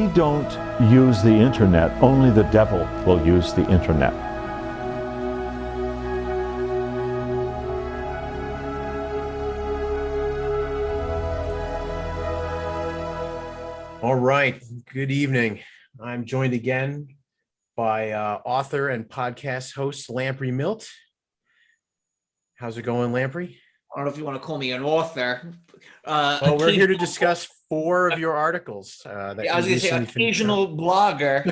we don't use the internet, only the devil will use the internet. All right. Good evening. I'm joined again by author and podcast host Lamprey Milt. How's it going, Lamprey? I don't know if you want to call me an author. Well, we're here to discuss 4 of your articles. That I was going to say occasional blogger.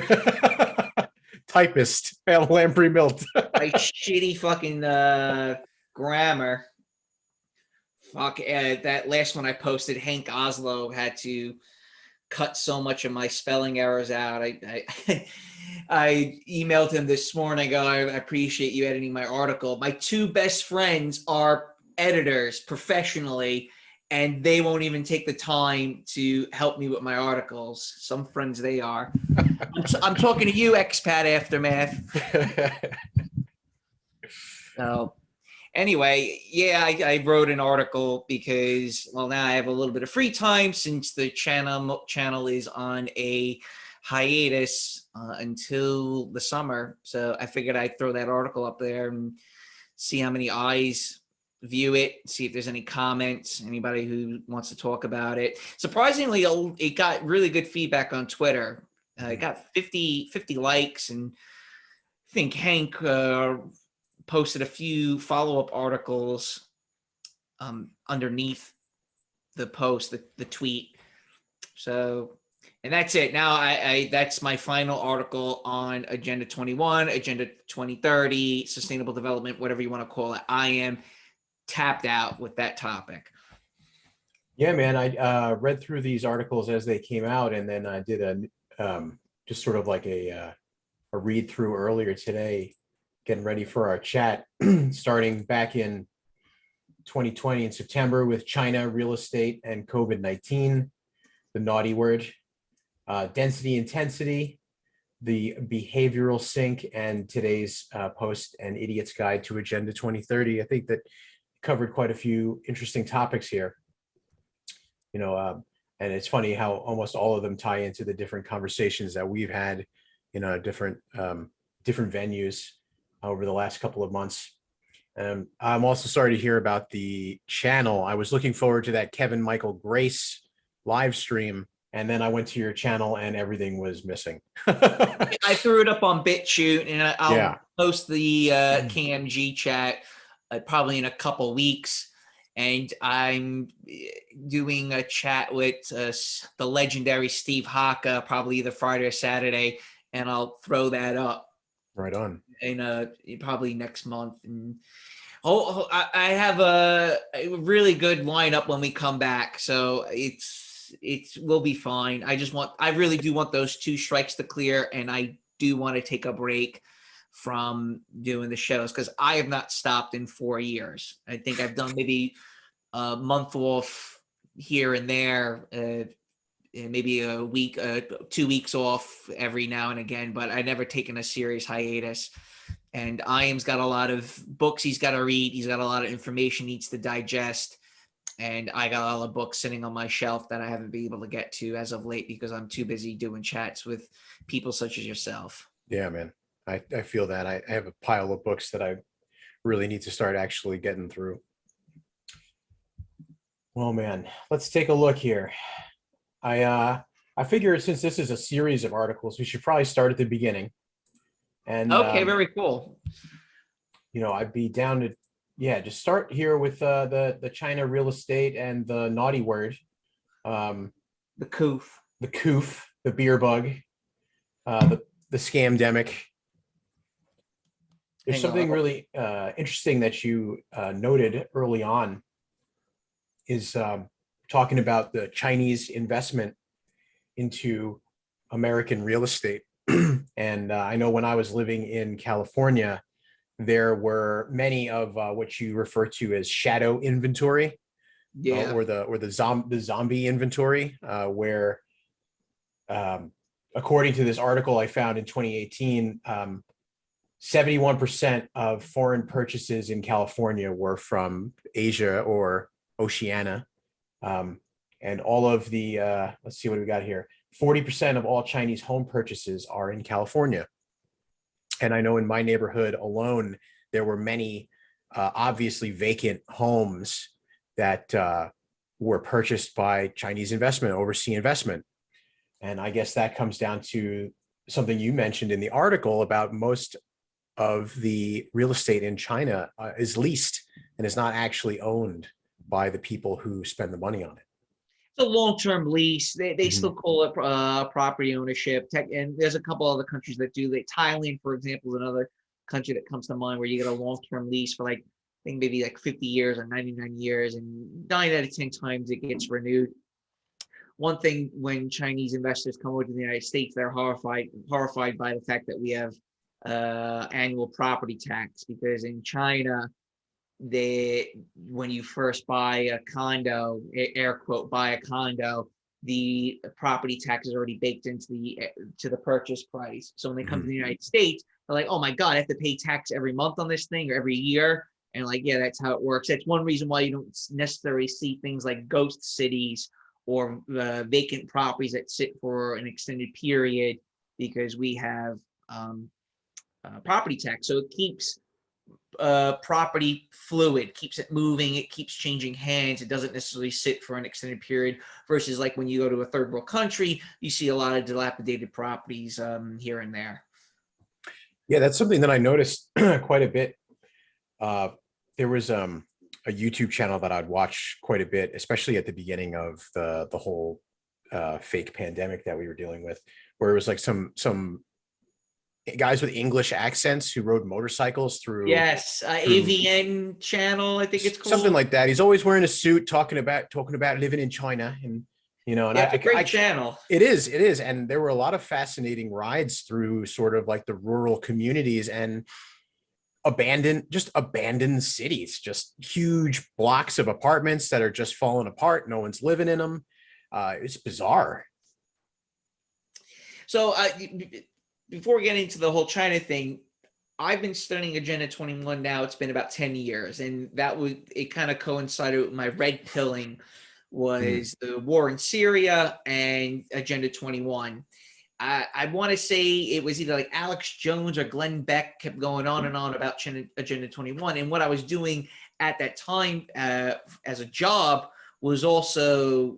Typist, Lamprey Milt. My shitty fucking grammar. Fuck, that last one I posted, Hank Oslo had to cut so much of my spelling errors out. I emailed him this morning. I appreciate you editing my article. My 2 best friends are editors professionally, and they won't even take the time to help me with my articles. Some friends they are. I'm talking to you, expat aftermath. So anyway, yeah, I wrote an article because, well, now I have a little bit of free time since the channel is on a hiatus until the summer. So I figured I'd throw that article up there and see how many eyes view it, see if there's any comments, anybody who wants to talk about it. Surprisingly, it got really good feedback on Twitter. It got 50 likes, and I think Hank posted a few follow-up articles underneath the post, the tweet. So, and that's it. Now that's my final article on Agenda 21, Agenda 2030, Sustainable Development, whatever you want to call it. I am tapped out with that topic. Yeah, man. I read through these articles as they came out, and then I did a just sort of like a read through earlier today, getting ready for our chat, starting back in 2020 in September with China, real estate, and COVID-19, the naughty word, density intensity, the behavioral sink, and today's post, An Idiot's Guide to Agenda 2030. I think that covered quite a few interesting topics here. You know, and it's funny how almost all of them tie into the different conversations that we've had in different venues over the last couple of months. I'm also sorry to hear about the channel. I was looking forward to that Kevin Michael Grace live stream, and then I went to your channel and everything was missing. I threw it up on BitChute, and I'll post the KMG chat probably in a couple weeks. And I'm doing a chat with the legendary Steve Haka, probably either Friday or Saturday, and I'll throw that up. Right on. In probably next month. And I have a really good lineup when we come back, so we'll be fine. I really do want those 2 strikes to clear, and I do want to take a break from doing the shows because I have not stopped in 4 years. I think I've done maybe a month off here and there, maybe a week, 2 weeks off every now and again, but I never taken a serious hiatus. And Iam's got a lot of books he's got to read. He's got a lot of information he needs to digest. And I got a lot of books sitting on my shelf that I haven't been able to get to as of late because I'm too busy doing chats with people such as yourself. Yeah, man. I feel that. I have a pile of books that I really need to start actually getting through. Well, man, let's take a look here. I figure since this is a series of articles, we should probably start at the beginning. And okay, very cool. You know, I'd be down to just start here with the China real estate and the naughty word, the coof, the beer bug, the scamdemic. There's something really interesting that you noted early on is talking about the Chinese investment into American real estate. And I know when I was living in California, there were many of what you refer to as shadow inventory, or the zombie inventory, where according to this article I found in 2018, 71% of foreign purchases in California were from Asia or Oceania. And all of the, let's see what we got here. 40% of all Chinese home purchases are in California. And I know in my neighborhood alone, there were many obviously vacant homes that were purchased by Chinese investment, overseas investment. And I guess that comes down to something you mentioned in the article about most of the real estate in China is leased and is not actually owned by the people who spend the money on it. It's a long-term lease. They Mhm. still call it property ownership. And there's a couple other countries that do. Thailand, for example, is another country that comes to mind where you get a long-term lease for like, I think maybe like 50 years or 99 years, and 9 out of 10 times it gets renewed. One thing, when Chinese investors come over to the United States, they're horrified by the fact that we have annual property tax, because in China, when you first buy a condo, air quote, buy a condo, the property tax is already baked into the purchase price. So when they come to the United States, they're like, oh my God, I have to pay tax every month on this thing or every year. And like, yeah, that's how it works. That's one reason why you don't necessarily see things like ghost cities or vacant properties that sit for an extended period, because we have property tax. So it keeps property fluid, keeps it moving, it keeps changing hands. It doesn't necessarily sit for an extended period, versus like when you go to a third world country, you see a lot of dilapidated properties here and there. Yeah, that's something that I noticed quite a bit. There was a YouTube channel that I'd watch quite a bit, especially at the beginning of the whole fake pandemic that we were dealing with, where it was like some guys with English accents who rode motorcycles through. Yes, AVN channel, I think it's called. Something like that. He's always wearing a suit, talking about living in China, and and yeah, it's a great channel. It is, and there were a lot of fascinating rides through sort of like the rural communities and abandoned cities, just huge blocks of apartments that are just falling apart. No one's living in them. It's bizarre. So before we get into the whole China thing, I've been studying Agenda 21 now. It's been about 10 years, and it kind of coincided with my red pilling, was the war in Syria and Agenda 21. I want to say it was either like Alex Jones or Glenn Beck kept going on and on about Agenda 21. And what I was doing at that time as a job was also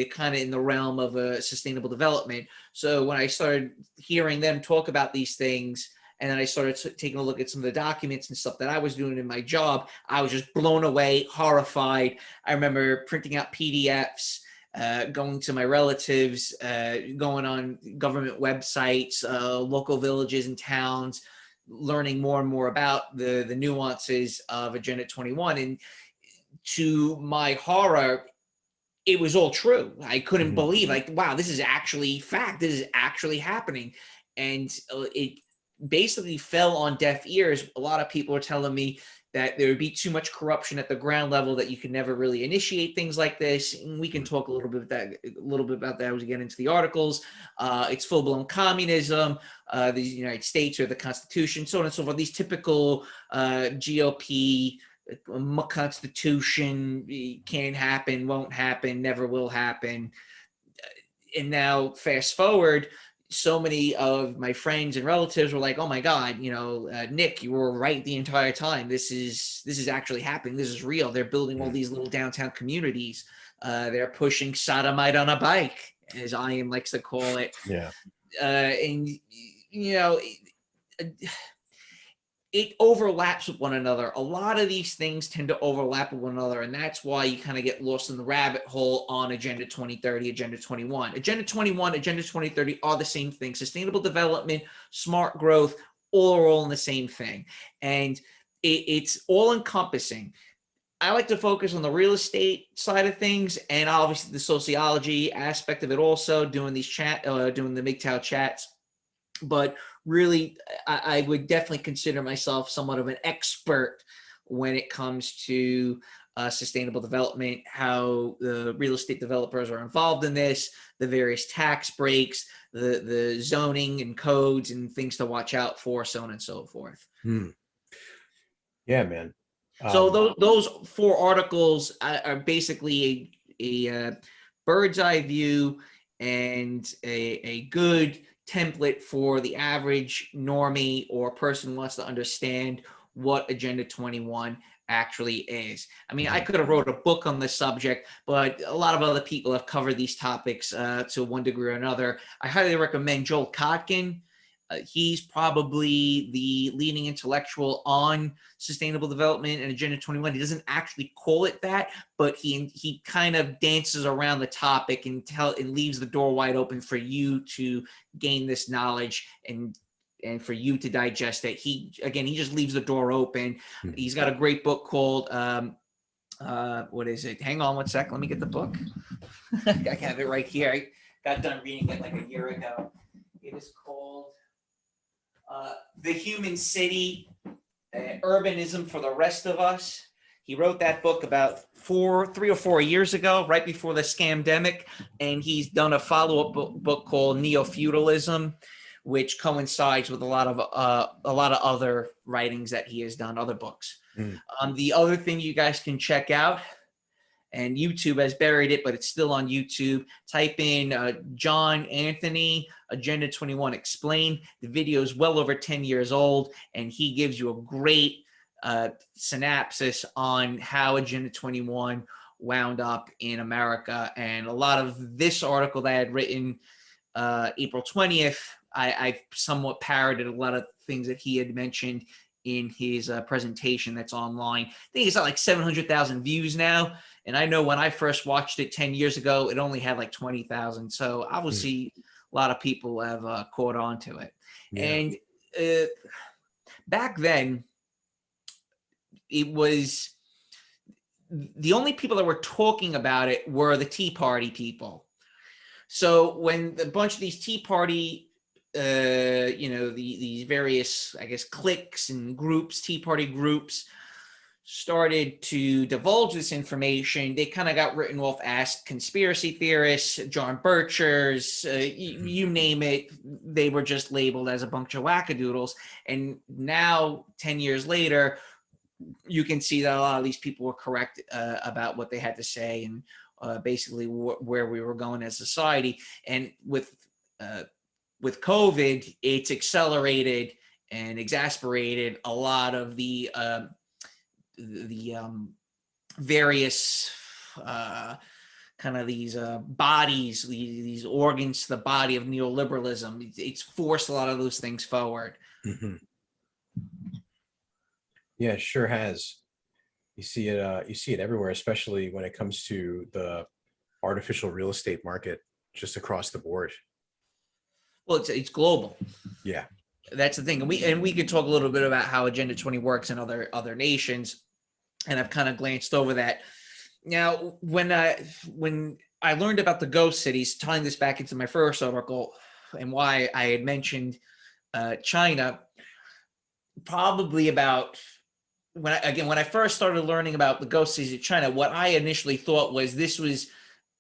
kind of in the realm of sustainable development. So when I started hearing them talk about these things, and then I started taking a look at some of the documents and stuff that I was doing in my job, I was just blown away, horrified. I remember printing out PDFs, going to my relatives, going on government websites, local villages and towns, learning more and more about the nuances of Agenda 21. And to my horror, it was all true. I couldn't believe, like, wow, this is actually fact. This is actually happening. And it basically fell on deaf ears. A lot of people are telling me that there would be too much corruption at the ground level, that you could never really initiate things like this. And we can talk a little bit about that as we get into the articles. It's full-blown communism, the United States or the Constitution, so on and so forth. These typical GOP Constitution, can't happen, won't happen, never will happen. And now fast forward, so many of my friends and relatives were like, oh my God, Nick, you were right the entire time. This is actually happening. This is real. They're building all these little downtown communities. They're pushing sodomite on a bike, as Ian likes to call it. Yeah. And, it overlaps with one another. A lot of these things tend to overlap with one another, and that's why you kind of get lost in the rabbit hole on Agenda 2030, Agenda 21. Agenda 21, Agenda 2030 are the same thing. Sustainable development, smart growth, all in the same thing. And it's all encompassing. I like to focus on the real estate side of things, and obviously the sociology aspect of it also, doing the MGTOW chats. But really, I would definitely consider myself somewhat of an expert when it comes to sustainable development, how the real estate developers are involved in this, the various tax breaks, the zoning and codes and things to watch out for, so on and so forth. Yeah, man. So those 4 articles are basically a bird's eye view and a good template for the average normie or person who wants to understand what Agenda 21 actually is. I mean, I could have wrote a book on the subject, but a lot of other people have covered these topics to one degree or another. I highly recommend Joel Kotkin. He's probably the leading intellectual on sustainable development and Agenda 21. He doesn't actually call it that, but he kind of dances around the topic and leaves the door wide open for you to gain this knowledge and for you to digest it. He just leaves the door open. He's got a great book called what is it? Hang on one sec. Let me get the book. I have it right here. I got done reading it like a year ago. It is called The Human City, Urbanism for the Rest of Us. He wrote that book about 3 or 4 years ago, right before the scamdemic, and he's done a follow-up book called Neo-Feudalism, which coincides with a lot of other writings that he has done, other books. The other thing you guys can check out, and YouTube has buried it, but it's still on YouTube. Type in John Anthony, Agenda 21 Explained. The video is well over 10 years old, and he gives you a great synopsis on how Agenda 21 wound up in America. And a lot of this article that I had written April 20th, I somewhat parroted a lot of things that he had mentioned in his presentation that's online. I think it's got like 700,000 views now. And I know when I first watched it 10 years ago, it only had like 20,000. So obviously a lot of people have caught on to it. Yeah. And back then, it was the only people that were talking about it were the Tea Party people. So when a bunch of these Tea Party these various, I guess, cliques and groups, Tea Party groups, started to divulge this information, they kind of got written off as conspiracy theorists, John Birchers, you name it. They were just labeled as a bunch of wackadoodles. And now, 10 years later, you can see that a lot of these people were correct about what they had to say and basically where we were going as a society. And with COVID, it's accelerated and exasperated a lot of the various kind of these bodies, these organs to the body of neoliberalism. It's forced a lot of those things forward. Mm-hmm. Yeah, it sure has. You see it everywhere, especially when it comes to the artificial real estate market, just across the board. Well, it's global. Yeah, that's the thing, and we could talk a little bit about how Agenda 20 works in other nations, and I've kind of glanced over that. Now, when I learned about the ghost cities, tying this back into my first article, and why I had mentioned China, probably about when I first started learning about the ghost cities of China, what I initially thought was this was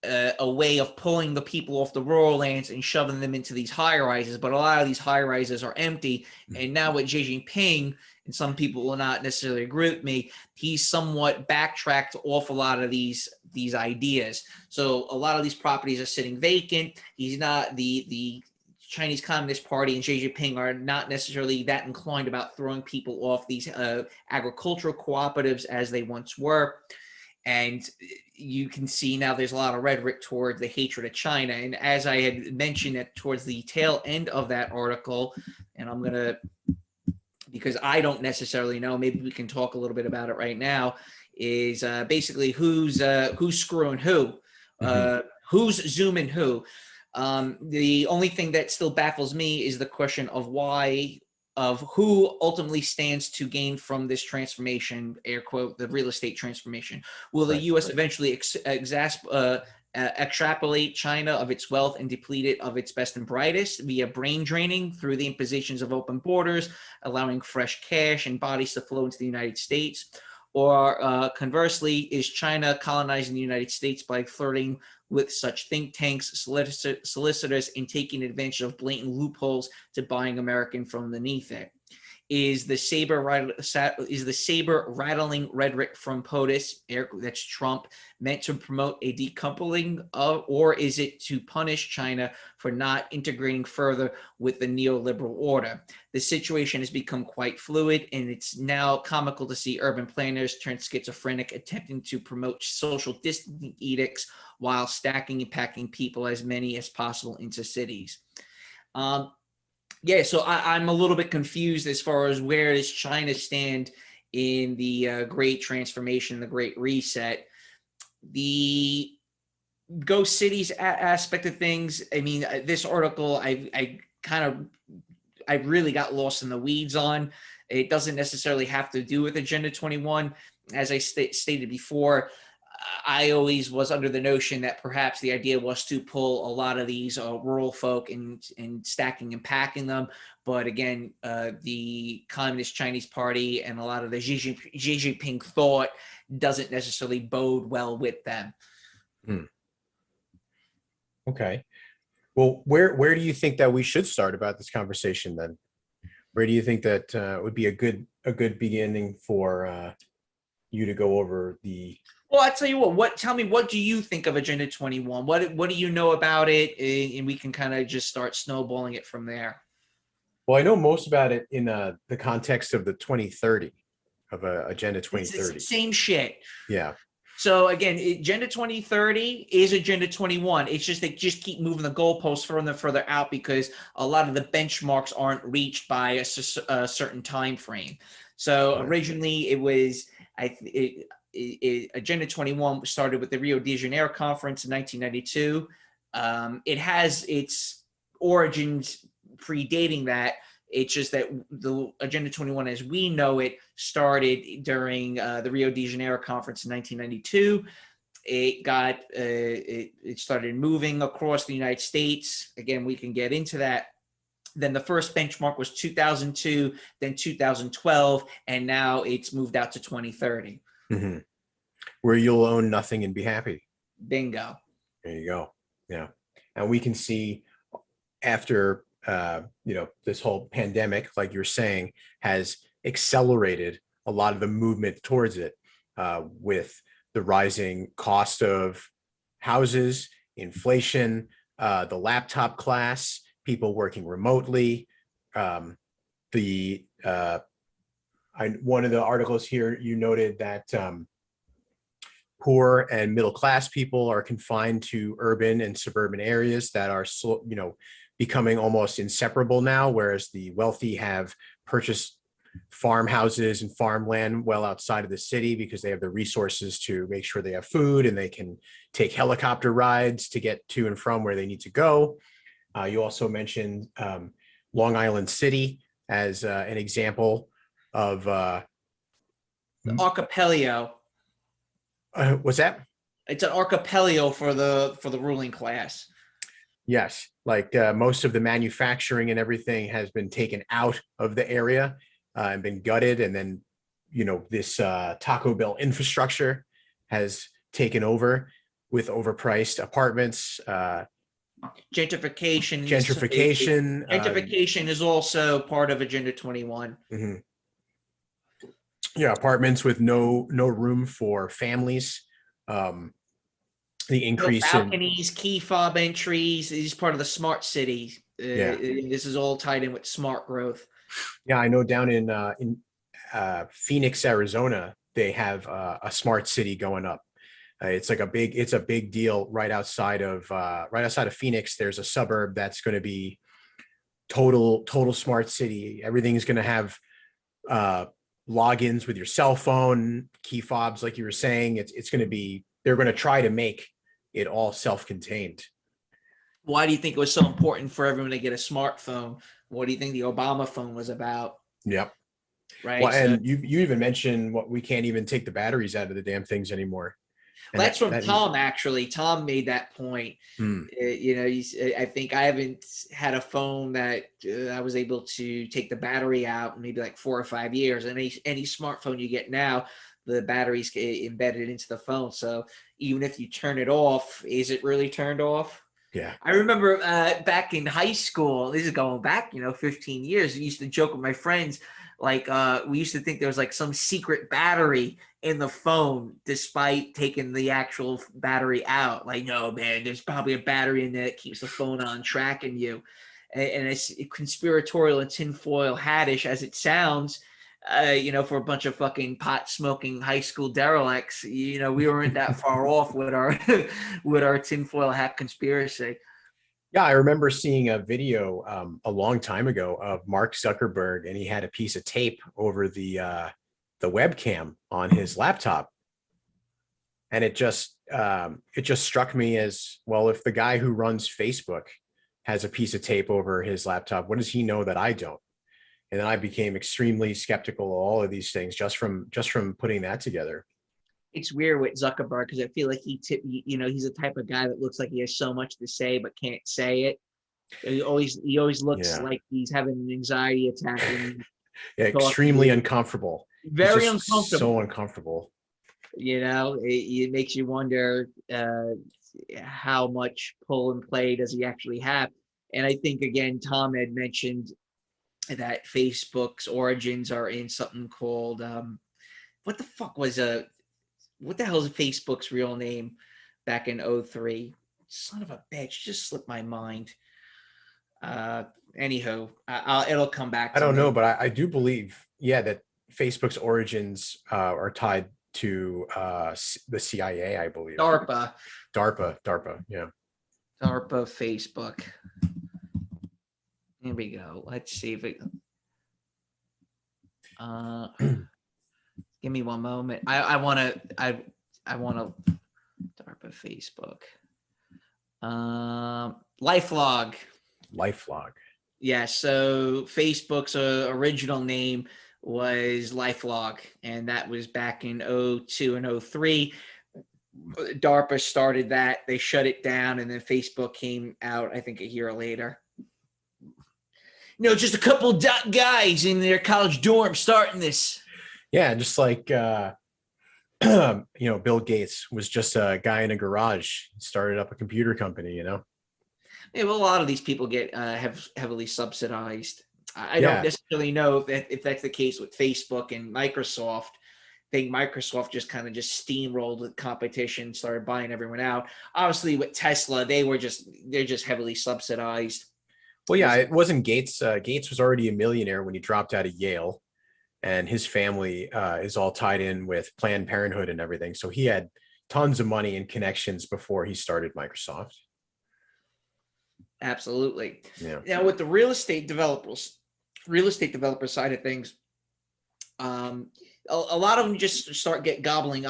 a way of pulling the people off the rural lands and shoving them into these high rises, but a lot of these high rises are empty. And now with Xi Jinping, and some people will not necessarily agree with me, he's somewhat backtracked off a lot of these ideas. So a lot of these properties are sitting vacant. He's not the Chinese Communist Party and Xi Jinping are not necessarily that inclined about throwing people off these agricultural cooperatives as they once were. And you can see now there's a lot of rhetoric towards the hatred of China. And as I had mentioned towards the tail end of that article, and I'm going to, because I don't necessarily know, maybe we can talk a little bit about it right now, is basically who's screwing who, who's zooming who. The only thing that still baffles me is the question of who ultimately stands to gain from this transformation, air quote, the real estate transformation. Will the U.S. eventually extrapolate China of its wealth and deplete it of its best and brightest via brain draining through the impositions of open borders, allowing fresh cash and bodies to flow into the United States? Or conversely, is China colonizing the United States by flirting with such think tanks, solicitors, and taking advantage of blatant loopholes to buying American from underneath it? Is the saber rattling rhetoric from POTUS, that's Trump, meant to promote a decoupling of, or is it to punish China for not integrating further with the neoliberal order? The situation has become quite fluid, and it's now comical to see urban planners turn schizophrenic attempting to promote social distancing edicts while stacking and packing people, as many as possible, into cities. Yeah, so I'm a little bit confused as far as where does China stand in the Great Transformation, the Great Reset. The ghost cities aspect of things, I mean, this article I really got lost in the weeds on. It doesn't necessarily have to do with Agenda 21. As I stated before, I always was under the notion that perhaps the idea was to pull a lot of these rural folk and stacking and packing them. But again, the Communist Chinese Party and a lot of the Xi Jinping thought doesn't necessarily bode well with them. Okay. Well, where do you think that we should start about this conversation then? Where do you think that would be a good beginning for you to go over the? Well, I tell you what. Tell me, what do you think of Agenda 21? What do you know about it, and we can kind of just start snowballing it from there. Well, I know most about it in the context of the 2030 of Agenda 2030. It's the same shit. Yeah. So again, Agenda 2030 is Agenda 21. It's just they just keep moving the goalposts further and further out because a lot of the benchmarks aren't reached by a certain time frame. So originally, it was Agenda 21 started with the Rio de Janeiro conference in 1992. It has its origins predating that. It's just that the Agenda 21 as we know it started during the Rio de Janeiro conference in 1992. It started moving across the United States. Again, we can get into that. Then the first benchmark was 2002, then 2012, and now it's moved out to 2030. Mm-hmm. Where you'll own nothing and be happy. Bingo. There you go. Yeah. And we can see after, this whole pandemic, like you're saying, has accelerated a lot of the movement towards it with the rising cost of houses, inflation, the laptop class, people working remotely. One of the articles here, you noted that poor and middle class people are confined to urban and suburban areas that are, becoming almost inseparable now, whereas the wealthy have purchased farmhouses and farmland well outside of the city because they have the resources to make sure they have food and they can take helicopter rides to get to and from where they need to go. You also mentioned Long Island City as an example of the archipelago. What's that? It's an archipelago for the ruling class. Yes, like most of the manufacturing and everything has been taken out of the area and been gutted, and then this Taco Bell infrastructure has taken over with overpriced apartments. Gentrification is also part of Agenda 21. Mm-hmm. Yeah, apartments with no room for families. The increase balconies, key fob entries is part of the smart city. This is all tied in with smart growth. Yeah, I know down in Phoenix, Arizona, they have a smart city going up. It's a big deal right outside of Phoenix. There's a suburb that's going to be total smart city. Everything's going to have logins with your cell phone, key fobs, like you were saying. It's going to be. They're going to try to make it all self-contained. Why do you think it was so important for everyone to get a smartphone? What do you think the Obama phone was about? Yep. Right. Well, and you even mentioned what we can't even take the batteries out of the damn things anymore. Well, that's from Tom, actually. Tom made that point. I think I haven't had a phone that I was able to take the battery out in maybe like 4 or 5 years. And any smartphone you get now, the batteries get embedded into the phone. So even if you turn it off, is it really turned off? Yeah. I remember back in high school, this is going back, 15 years. I used to joke with my friends, like we used to think there was like some secret battery in the phone, despite taking the actual battery out. Like, no, man, there's probably a battery in there that keeps the phone on tracking you. And it's conspiratorial and tinfoil hattish as it sounds. For a bunch of fucking pot smoking high school derelicts, we weren't that far off with our with our tinfoil hat conspiracy. Yeah, I remember seeing a video a long time ago of Mark Zuckerberg, and he had a piece of tape over the webcam on his laptop, and it just struck me as, well, if the guy who runs Facebook has a piece of tape over his laptop, what does he know that I don't? And then I became extremely skeptical of all of these things just from putting that together. It's weird with Zuckerberg because I feel like he's the type of guy that looks like he has so much to say but can't say it. He always looks like he's having an anxiety attack. Yeah, extremely uncomfortable. Very uncomfortable. So uncomfortable. It makes you wonder how much pull and play does he actually have. And I think, again, Tom had mentioned that Facebook's origins are in something called what the hell is Facebook's real name back in 2003? Son of a bitch, just slipped my mind. Anywho, it'll come back. I don't know, but I do believe, that Facebook's origins are tied to the CIA, I believe. DARPA, yeah. DARPA Facebook. Here we go. Let's see if it. Give me one moment. I want to DARPA Facebook. LifeLog. LifeLog. Yeah. So Facebook's original name was LifeLog, and that was back in 2002 and 2003. DARPA started that. They shut it down, and then Facebook came out, I think, a year later. Just a couple guys in their college dorm starting this. Yeah, just like Bill Gates was just a guy in a garage, started up a computer company. Yeah, well, a lot of these people get heavily subsidized. I don't necessarily know if that's the case with Facebook and Microsoft. I think Microsoft just steamrolled the competition, started buying everyone out. Obviously, with Tesla, they're just heavily subsidized. Well, yeah, it wasn't Gates. Gates was already a millionaire when he dropped out of Yale, and his family is all tied in with Planned Parenthood and everything. So he had tons of money and connections before he started Microsoft. Absolutely. Yeah. Now, with the real estate developer side of things, a lot of them just start gobbled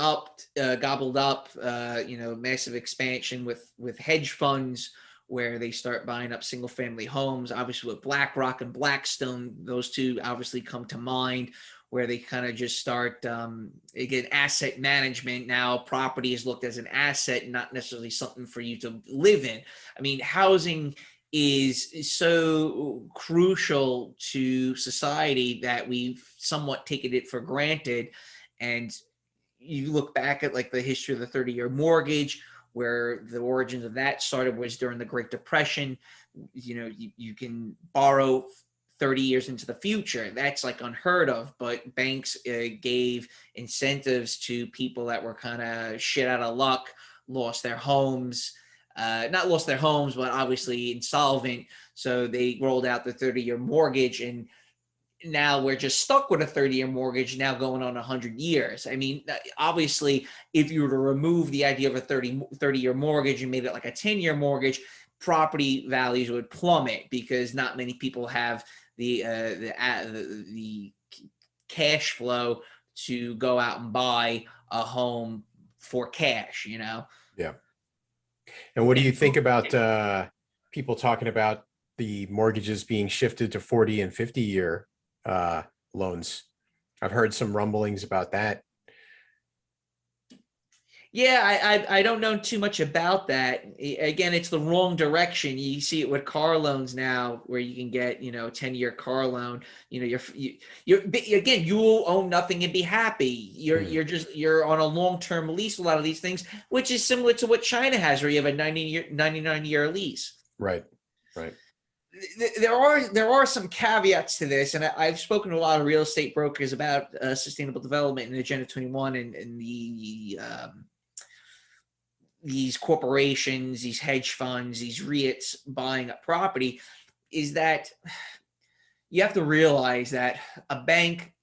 up. Massive expansion with hedge funds, where they start buying up single family homes. Obviously with BlackRock and Blackstone, those two obviously come to mind, where they kind of just start, again, asset management. Now property is looked as an asset, not necessarily something for you to live in. I mean, housing is so crucial to society that we've somewhat taken it for granted. And you look back at like the history of the 30-year mortgage, where the origins of that started was during the Great Depression. You can borrow 30 years into the future. That's like unheard of, but banks gave incentives to people that were kind of shit out of luck, lost their homes, not lost their homes, but obviously insolvent. So they rolled out the 30-year mortgage, and now we're just stuck with a 30-year mortgage now going on 100 years. I mean, obviously, if you were to remove the idea of a 30-year mortgage and made it like a 10-year mortgage, property values would plummet because not many people have the cash flow to go out and buy a home for cash, Yeah. And what do you think about people talking about the mortgages being shifted to 40 and 50-year loans? I've heard some rumblings about that. Yeah, I don't know too much about that. Again, it's the wrong direction. You see it with car loans now, where you can get 10-year car loan. Again, you will own nothing and be happy. You're on a long-term lease. A lot of these things, which is similar to what China has, where you have a 99-year lease. Right. Right. There are some caveats to this, and I've spoken to a lot of real estate brokers about sustainable development and Agenda 21 and these corporations, these hedge funds, these REITs buying up property, is that you have to realize that a bank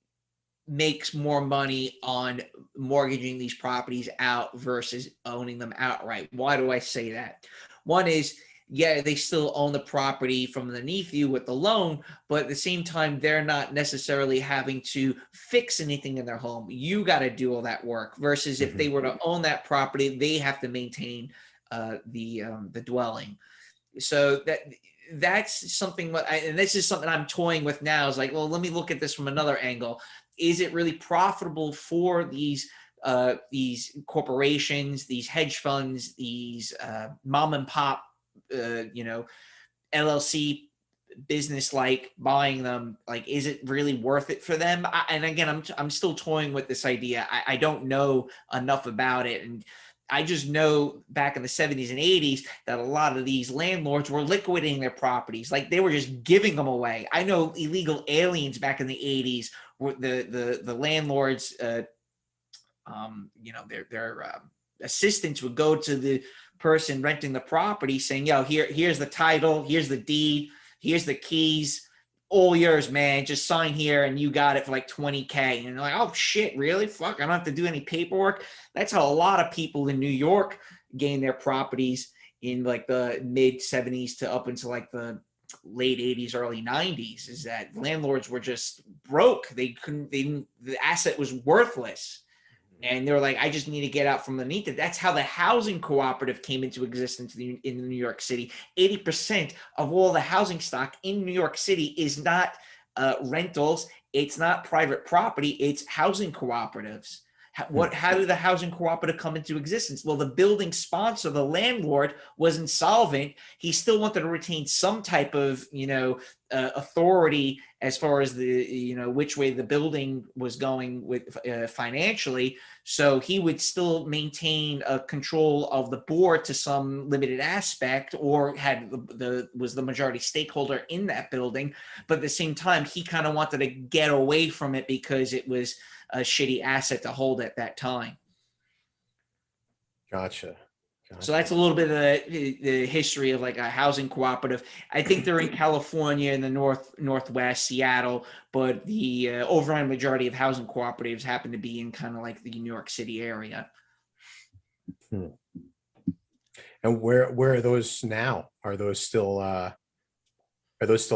makes more money on mortgaging these properties out versus owning them outright. Why do I say that? One is, yeah, they still own the property from underneath you with the loan, but at the same time, they're not necessarily having to fix anything in their home. You got to do all that work. Versus if they were to own that property, they have to maintain the dwelling. So that's something. And this is something I'm toying with now. Is like, well, let me look at this from another angle. Is it really profitable for these corporations, these hedge funds, these mom and pop LLC business, like buying them? Like, is it really worth it for them? And again, I'm still toying with this idea. I don't know enough about it, and I just know back in the 70s and 80s that a lot of these landlords were liquidating their properties, like they were just giving them away. I know illegal aliens back in the 80s were the landlords. Their assistants would go to the person renting the property saying, yo, here's the title, here's the deed, here's the keys, all yours, man, just sign here and you got it for like $20K. And they're like, oh shit, really? Fuck, I don't have to do any paperwork. That's how a lot of people in New York gained their properties in like the mid 70s to up into like the late 80s, early 90s, is that landlords were just broke. The asset was worthless. And they were like, I just need to get out from underneath it. That's how the housing cooperative came into existence in New York City. 80% of all the housing stock in New York City is not rentals. It's not private property. It's housing cooperatives. How did the housing cooperative come into existence? Well, the building sponsor, the landlord, was insolvent. He still wanted to retain some type of, authority as far as the, which way the building was going with financially. So he would still maintain a control of the board to some limited aspect, or had was the majority stakeholder in that building. But at the same time, he kind of wanted to get away from it because it was a shitty asset to hold at that time. Gotcha. So that's a little bit of the history of like a housing cooperative. I think they're in California, in the northwest, Seattle, but the overwhelming majority of housing cooperatives happen to be in kind of like the New York City area. And where are those now? Are those still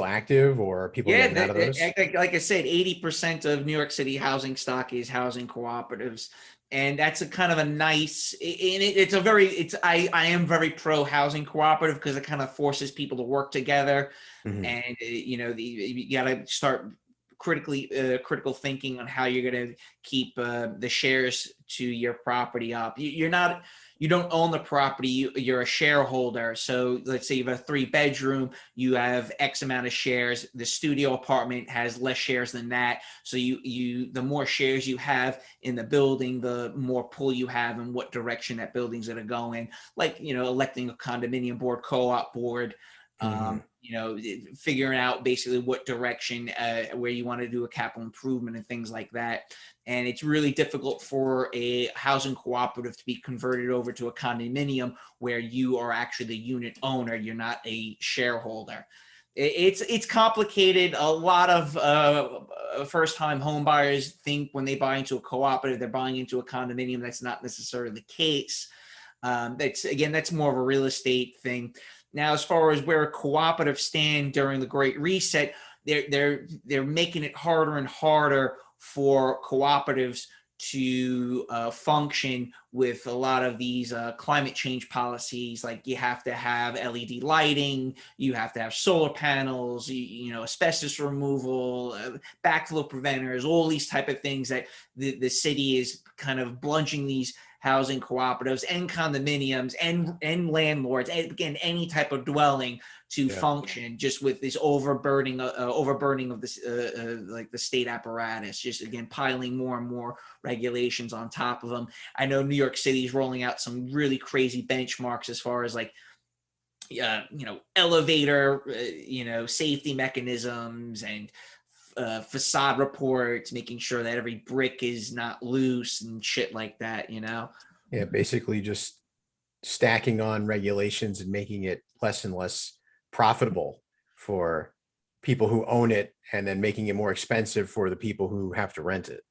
active, or are people getting out of those? Like I said, 80% of New York City housing stock is housing cooperatives. And that's a kind of a nice, I am very pro housing cooperative because it kind of forces people to work together. And, you got to start critical thinking on how you're going to keep the shares to your property up. You don't own the property, you're a shareholder. So let's say you have a 3-bedroom, you have X amount of shares. The studio apartment has less shares than that. So the more shares you have in the building, the more pull you have in what direction that building's going to go in. Like, electing a condominium board, co-op board, figuring out basically what direction, where you want to do a capital improvement and things like that. And it's really difficult for a housing cooperative to be converted over to a condominium where you are actually the unit owner. You're not a shareholder. It's complicated. A lot of first-time home buyers think when they buy into a cooperative, they're buying into a condominium. That's not necessarily the case. That's more of a real estate thing. Now, as far as where cooperatives stand during the Great Reset, they're making it harder and harder for cooperatives to function with a lot of these climate change policies. Like, you have to have LED lighting, you have to have solar panels, asbestos removal, backflow preventers, all these type of things that the city is kind of bludgeoning these housing cooperatives and condominiums and landlords, and again, any type of dwelling to function, just with this overburdening of this like the state apparatus, just again piling more and more regulations on top of them. I know New York City is rolling out some really crazy benchmarks as far as like elevator safety mechanisms and facade reports, making sure that every brick is not loose and shit like that. Yeah, basically just stacking on regulations and making it less and less profitable for people who own it, and then making it more expensive for the people who have to rent it.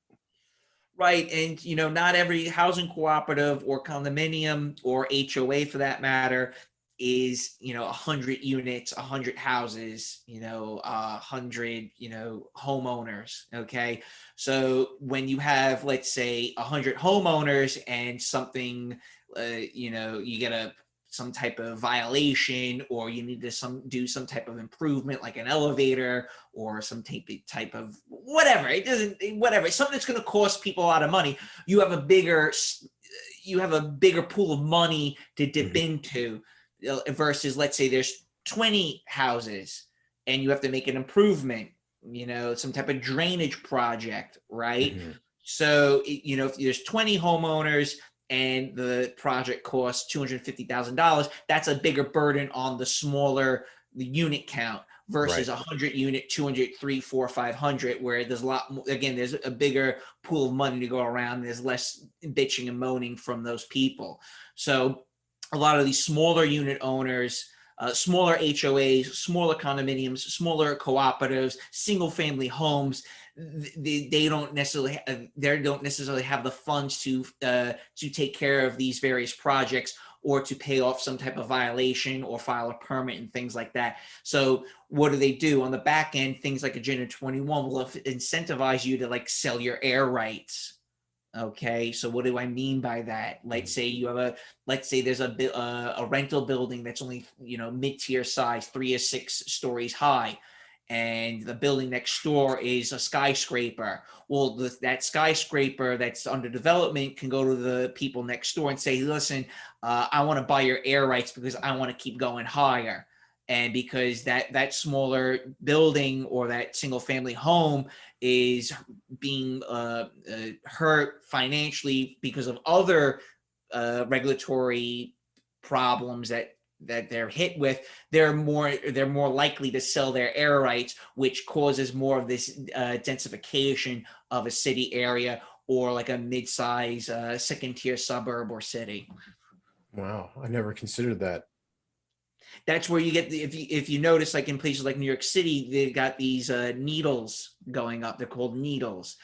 Right. And, not every housing cooperative or condominium or HOA for that matter is, 100 units, 100 houses, 100, homeowners. Okay. So when you have, let's say 100 homeowners and something, you get some type of violation, or you need to do some type of improvement like an elevator or some type of whatever. Something that's going to cost people a lot of money. You have a bigger pool of money to dip into, versus, let's say there's 20 houses and you have to make an improvement, some type of drainage project, right? So, if there's 20 homeowners and the project costs $250,000, that's a bigger burden on the unit count versus 100 unit, 200, 300, 400, 500, where there's a lot more, again, there's a bigger pool of money to go around. There's less bitching and moaning from those people. So a lot of these smaller unit owners, smaller HOAs, smaller condominiums, smaller cooperatives, single family homes, they don't necessarily have the funds to take care of these various projects, or to pay off some type of violation or file a permit and things like that. So what do on the back end? Things like Agenda 21 will incentivize you to like sell your air rights. Okay, so what do I mean by that? Let's say there's a rental building that's only mid-tier size, 3 or 6 stories high, and the building next door is a skyscraper. Well, that skyscraper that's under development can go to the people next door and say, listen, I want to buy your air rights because I want to keep going higher. And because that smaller building or that single family home is being hurt financially because of other regulatory problems that they're hit with, they're more likely to sell their air rights, which causes more of this densification of a city area, or like a mid-size second tier suburb or city. Wow, I never considered that. That's where you get if you notice, like in places like New York City, they've got these needles going up. They're called needles,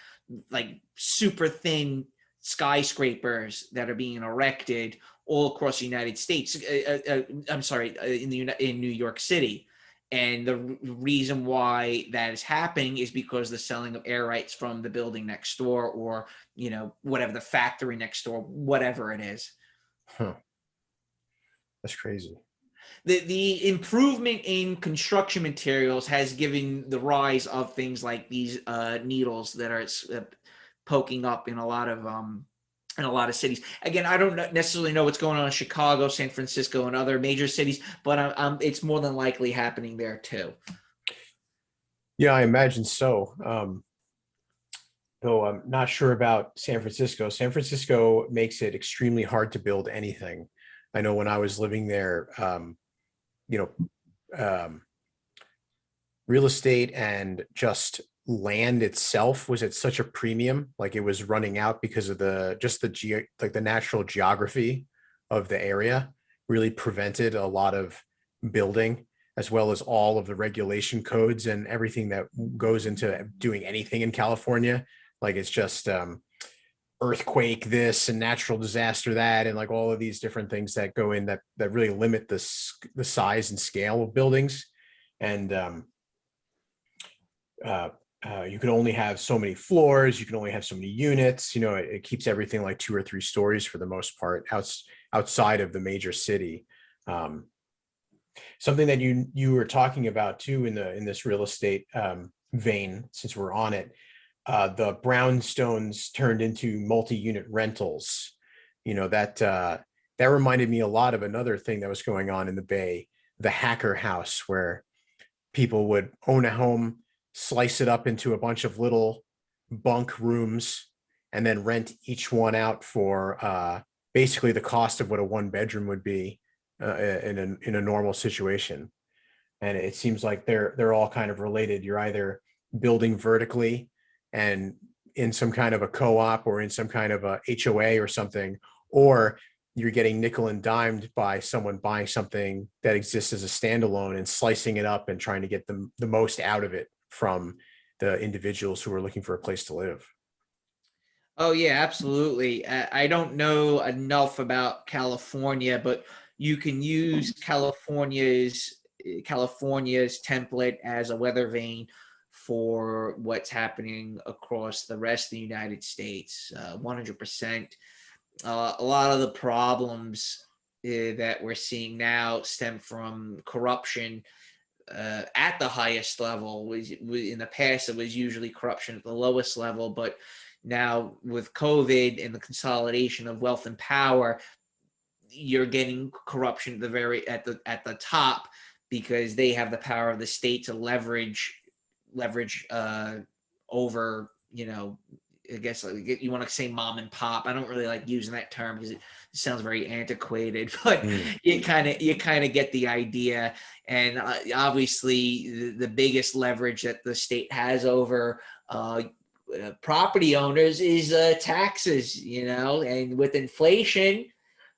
like super thin skyscrapers that are being erected all across the United States. In New York City. And the reason why that is happening is because the selling of air rights from the building next door, or, whatever, the factory next door, whatever it is. Huh. That's crazy. The improvement in construction materials has given the rise of things like these needles that are poking up in a lot of cities. Again, I don't necessarily know what's going on in Chicago, San Francisco, and other major cities, but it's more than likely happening there too. Yeah, I imagine so. Though I'm not sure about San Francisco. San Francisco makes it extremely hard to build anything. I know when I was living there, real estate and just land itself was at such a premium. Like, it was running out because of the natural geography of the area really prevented a lot of building, as well as all of the regulation codes and everything that goes into doing anything in California. Like, it's just earthquake this and natural disaster that, and like all of these different things that go in that really limit the size and scale of buildings. And you can only have so many floors, you can only have so many units. It keeps everything like 2 or 3 stories for the most part outside of the major city. Something that you were talking about too in this real estate vein, since we're on it, the brownstones turned into multi-unit rentals. that reminded me a lot of another thing that was going on in the Bay, the hacker house, where people would own a home, slice it up into a bunch of little bunk rooms, and then rent each one out for basically the cost of what a one bedroom would be in a normal situation. And it seems like they're all kind of related. You're either building vertically and in some kind of a co-op or in some kind of a HOA or something, or you're getting nickel and dimed by someone buying something that exists as a standalone and slicing it up and trying to get the most out of it from the individuals who are looking for a place to live. Oh yeah, absolutely. I don't know enough about California, but you can use California's template as a weather vane for what's happening across the rest of the United States. 100%. A lot of the problems that we're seeing now stem from corruption at the highest level. In the past, it was usually corruption at the lowest level, but now with COVID and the consolidation of wealth and power, you're getting corruption at the top, because they have the power of the state to leverage over, I guess you want to say mom and pop. I don't really like using that term because it sounds very antiquated, but you kind of get the idea. And obviously, the biggest leverage that the state has over property owners is taxes. And with inflation,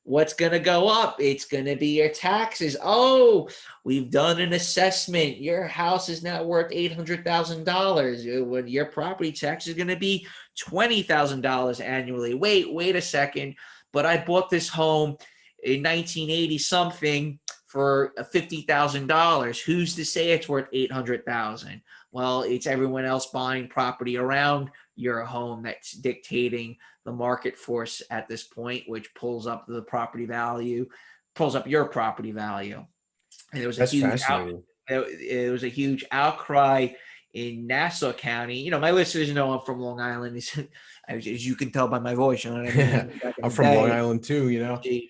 what's going to go up? It's going to be your taxes. Oh, we've done an assessment. Your house is now worth $800,000. When your property tax is going to be $20,000 annually. Wait a second. But I bought this home in 1980 something for $50,000. Who's to say it's worth $800,000? Well, it's everyone else buying property around your home that's dictating the market force at this point, which pulls up your property value. And That's fascinating. It was a huge outcry in Nassau County. My listeners know I'm from Long Island. As you can tell by my voice, you know what I mean? I'm from Long Island too,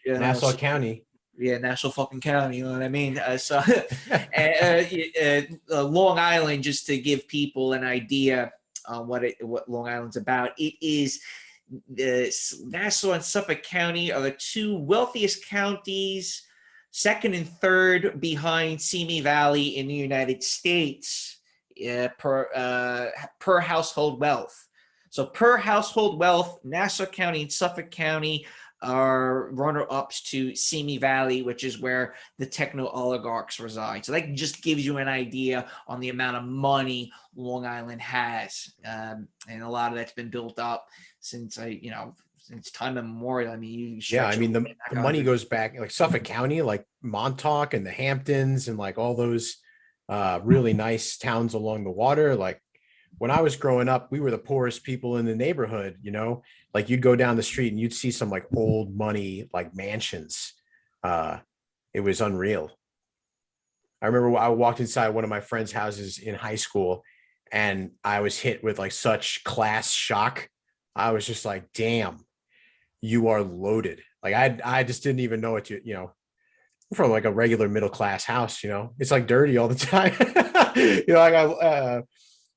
Nassau County. Yeah, Nassau fucking County, you know what I mean? Long Island, just to give people an idea on what Long Island's about, it is Nassau and Suffolk County are the two wealthiest counties, second and third behind Simi Valley in the United States per household wealth. So per household wealth, Nassau County and Suffolk County are runner-ups to Simi Valley, which is where the techno oligarchs reside. So that just gives you an idea on the amount of money Long Island has, and a lot of that's been built up since time immemorial. I mean, the money goes back, like Suffolk County, like Montauk and the Hamptons, and like all those really nice towns along the water. Like when I was growing up, we were the poorest people in the neighborhood, like you'd go down the street and you'd see some like old money, like mansions. It was unreal. I remember I walked inside one of my friend's houses in high school and I was hit with like such class shock. I was just like, damn, you are loaded. Like I just didn't even know what from like a regular middle-class house, it's like dirty all the time.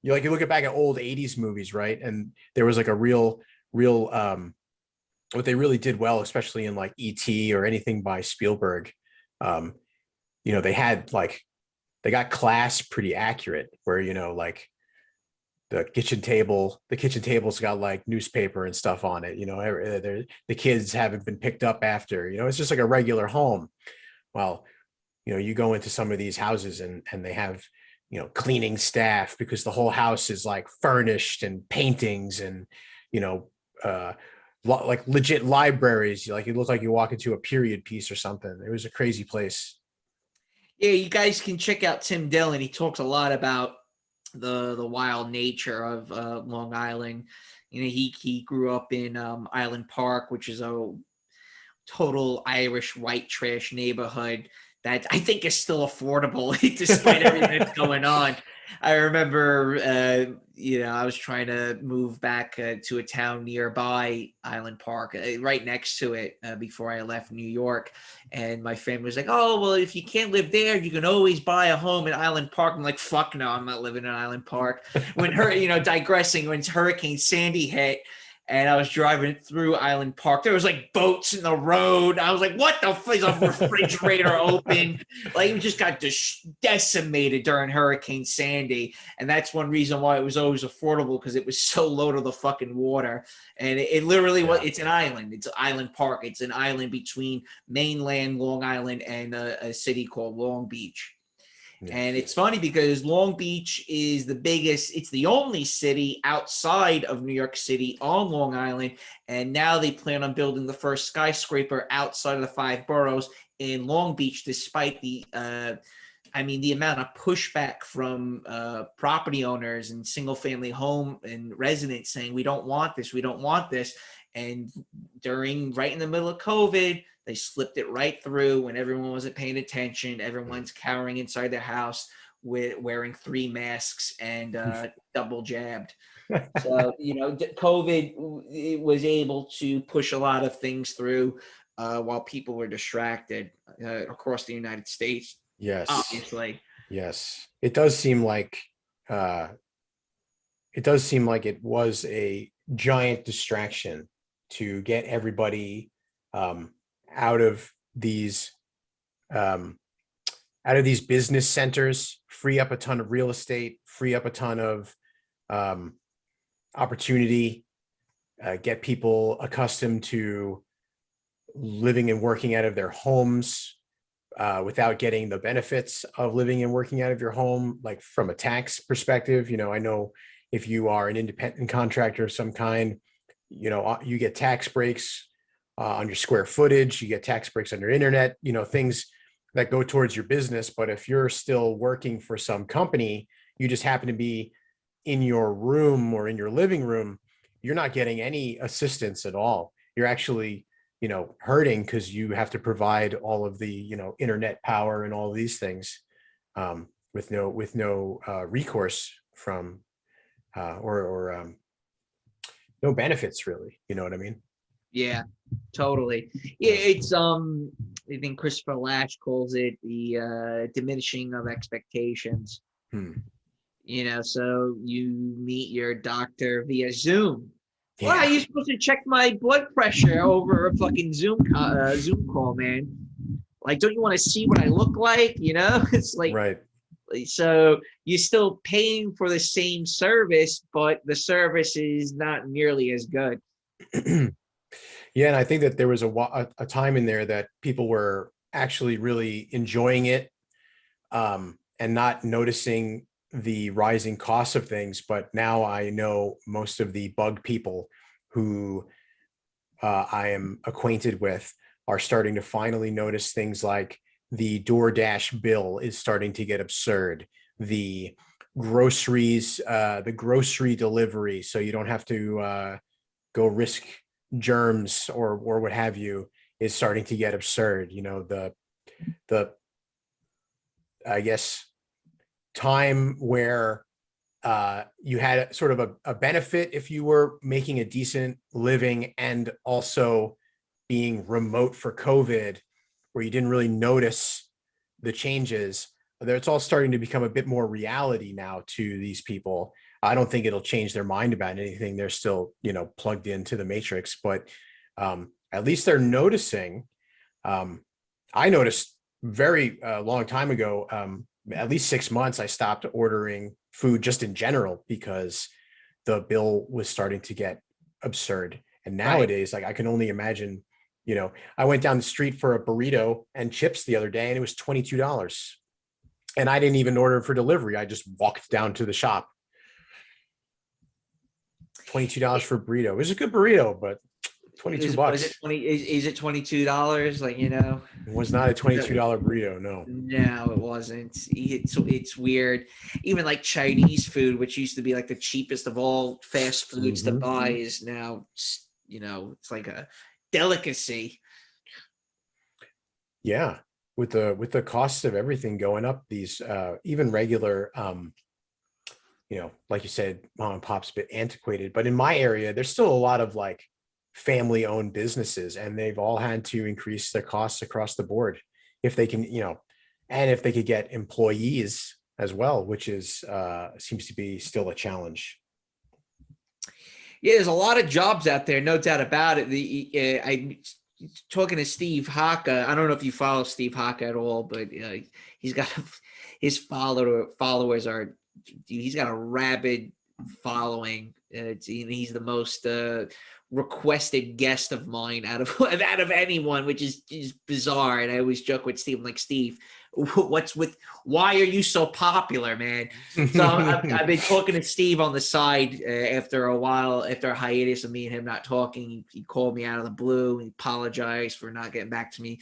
You look back at old 80s movies, right? And there was like a real what they really did well, especially in like E.T. or anything by Spielberg, they got class pretty accurate, where like the kitchen table's got like newspaper and stuff on it. The kids haven't been picked up after. It's just like a regular home. Well, you go into some of these houses and they have cleaning staff because the whole house is like furnished and paintings and like legit libraries. Like it looked like you walk into a period piece or something. It was a crazy place. Yeah, you guys can check out Tim Dillon. He talks a lot about the wild nature of Long Island. He grew up in Island Park, which is a total Irish white trash neighborhood that I think is still affordable despite everything that's going on. I remember, I was trying to move back to a town nearby Island Park, right next to it, before I left New York. And my family was like, "Oh, well, if you can't live there, you can always buy a home in Island Park." I'm like, "Fuck no, I'm not living in Island Park." Digressing, when Hurricane Sandy hit, and I was driving through Island Park, there was like boats in the road. I was like, "What the fuck is a refrigerator open?" Like, we just got decimated during Hurricane Sandy, and that's one reason why it was always affordable, because it was so low to the fucking water. And it literally was. It's an island. It's Island Park. It's an island between mainland Long Island and a city called Long Beach. And it's funny because Long Beach is the biggest, it's the only city outside of New York City on Long Island. And now they plan on building the first skyscraper outside of the 5 boroughs in Long Beach, despite the amount of pushback from property owners and single family home and residents saying, "We don't want this, we don't want this." And right in the middle of COVID, they slipped it right through when everyone wasn't paying attention. Everyone's cowering inside their house wearing 3 masks and double jabbed. So, COVID was able to push a lot of things through while people were distracted across the United States. Yes. Obviously. Yes. It does seem like it was a giant distraction to get everybody out of these business centers, free up a ton of real estate, free up a ton of opportunity, get people accustomed to living and working out of their homes without getting the benefits of living and working out of your home, like from a tax perspective. I know if you are an independent contractor of some kind, you get tax breaks on your square footage, you get tax breaks on your internet, things that go towards your business. But if you're still working for some company, you just happen to be in your room or in your living room, you're not getting any assistance at all. You're actually, hurting because you have to provide all of the, internet power and all of these things with no recourse from or no benefits, really. You know what I mean? Yeah, totally. Yeah, it's I think Christopher Lash calls it the diminishing of expectations. So you meet your doctor via Zoom. Yeah. Why are you supposed to check my blood pressure over a fucking Zoom call, man? Like, don't you want to see what I look like? It's like, right. So you're still paying for the same service, but the service is not nearly as good. Yeah, and I think that there was a time in there that people were actually really enjoying it and not noticing the rising costs of things. But now I know most of the bug people who I am acquainted with are starting to finally notice things like the DoorDash bill is starting to get absurd. The groceries, the grocery delivery, so you don't have to go risk germs or what have you, is starting to get absurd. The I guess time where you had sort of a benefit if you were making a decent living and also being remote for COVID, where you didn't really notice the changes. It's all starting to become a bit more reality now to these people. I don't think it'll change their mind about anything. They're still, plugged into the matrix, but at least they're noticing. I noticed very long time ago, at least 6 months, I stopped ordering food just in general because the bill was starting to get absurd. And nowadays, like, I can only imagine, I went down the street for a burrito and chips the other day and it was $22. And I didn't even order for delivery. I just walked down to the shop. $22 for a burrito. It was a good burrito, but $22. Is it $22? Like, it was not a $22 burrito. No. No, it wasn't. It's weird. Even like Chinese food, which used to be like the cheapest of all fast foods to buy, is now, it's like a delicacy. Yeah. with the costs of everything going up, these even regular like you said, mom and pop's a bit antiquated, but in my area, there's still a lot of like family owned businesses, and they've all had to increase their costs across the board if they can, and if they could get employees as well, which is seems to be still a challenge. Yeah, there's a lot of jobs out there, no doubt about it. I talking to Steve Haka. I don't know if you follow Steve Haka at all, but he's got his followers are. He's got a rabid following. He's the most requested guest of mine out of anyone, which is bizarre. And I always joke with Steve, I'm like, Steve, why are you so popular, man? So I've been talking to Steve on the side after a hiatus of me and him not talking. He called me out of the blue and apologized for not getting back to me.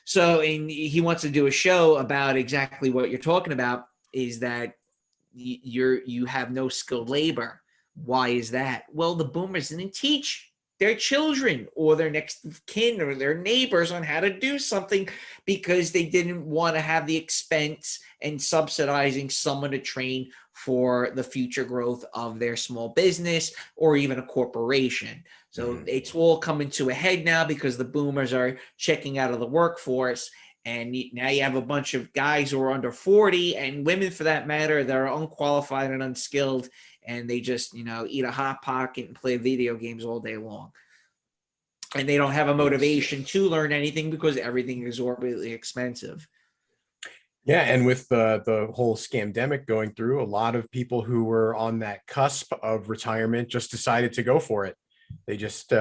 So, and he wants to do a show about exactly what you're talking about, is that you have no skilled labor. Why is that? Well, the boomers didn't teach their children or their next of kin or their neighbors on how to do something, because they didn't want to have the expense and subsidizing someone to train for the future growth of their small business or even a corporation. So it's all coming to a head now because the boomers are checking out of the workforce. And now you have a bunch of guys who are under 40, and women for that matter, that are unqualified and unskilled, and they just, eat a Hot Pocket and play video games all day long. And they don't have a motivation to learn anything because everything is exorbitantly expensive. Yeah, and with the whole scamdemic going through, a lot of people who were on that cusp of retirement just decided to go for it. They just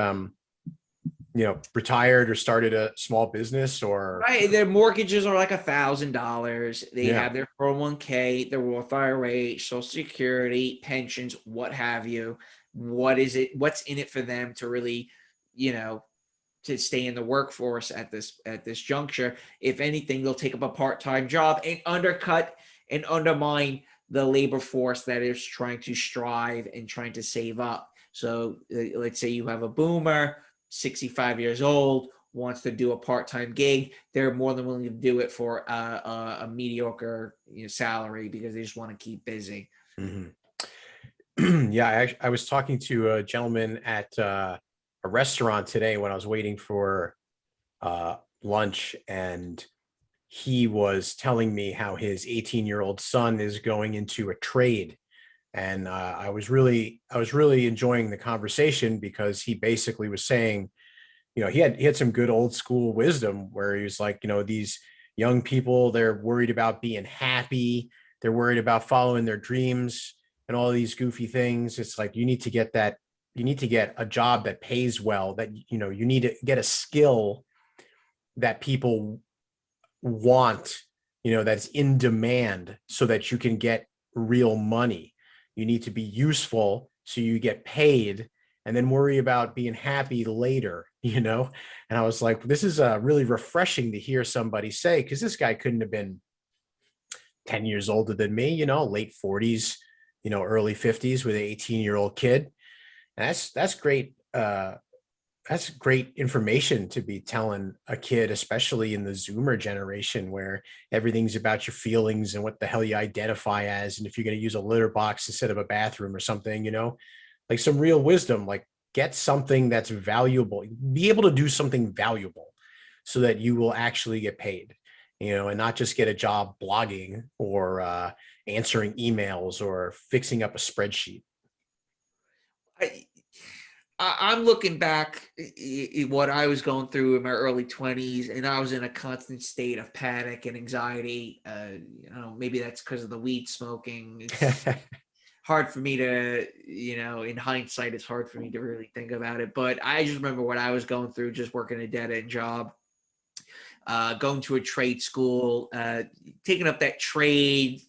retired or started a small business, or right. Their mortgages are like $1,000. They have their 401k, their Roth IRA, Social Security, pensions, what have you. What's in it for them to really, to stay in the workforce at this juncture? If anything, they'll take up a part-time job and undercut and undermine the labor force that is trying to strive and trying to save up. So let's say you have a boomer, 65 years old, wants to do a part-time gig. They're more than willing to do it for a mediocre salary because they just want to keep busy. Mm-hmm. Yeah, I was talking to a gentleman at a restaurant today when I was waiting for lunch, and he was telling me how his 18-year-old son is going into a trade. And I was really enjoying the conversation, because he basically was saying, he had some good old school wisdom where he was like, these young people, they're worried about being happy. They're worried about following their dreams and all these goofy things. It's like, you need to get a job that pays well, that, you need to get a skill that people want, that's in demand, so that you can get real money. You need to be useful so you get paid, and then worry about being happy later, And I was like, this is really refreshing to hear somebody say, because this guy couldn't have been 10 years older than me, late 40s, early 50s with an 18-year-old kid. And that's great. That's great information to be telling a kid, especially in the Zoomer generation, where everything's about your feelings and what the hell you identify as. And if you're going to use a litter box instead of a bathroom or something, like some real wisdom, like get something that's valuable, be able to do something valuable so that you will actually get paid, and not just get a job blogging or answering emails or fixing up a spreadsheet. I'm looking back at what I was going through in my early 20s, and I was in a constant state of panic and anxiety. Maybe that's because of the weed smoking. It's hard for me to, in hindsight, it's hard for me to really think about it. But I just remember what I was going through, just working a dead-end job, going to a trade school, taking up that trade,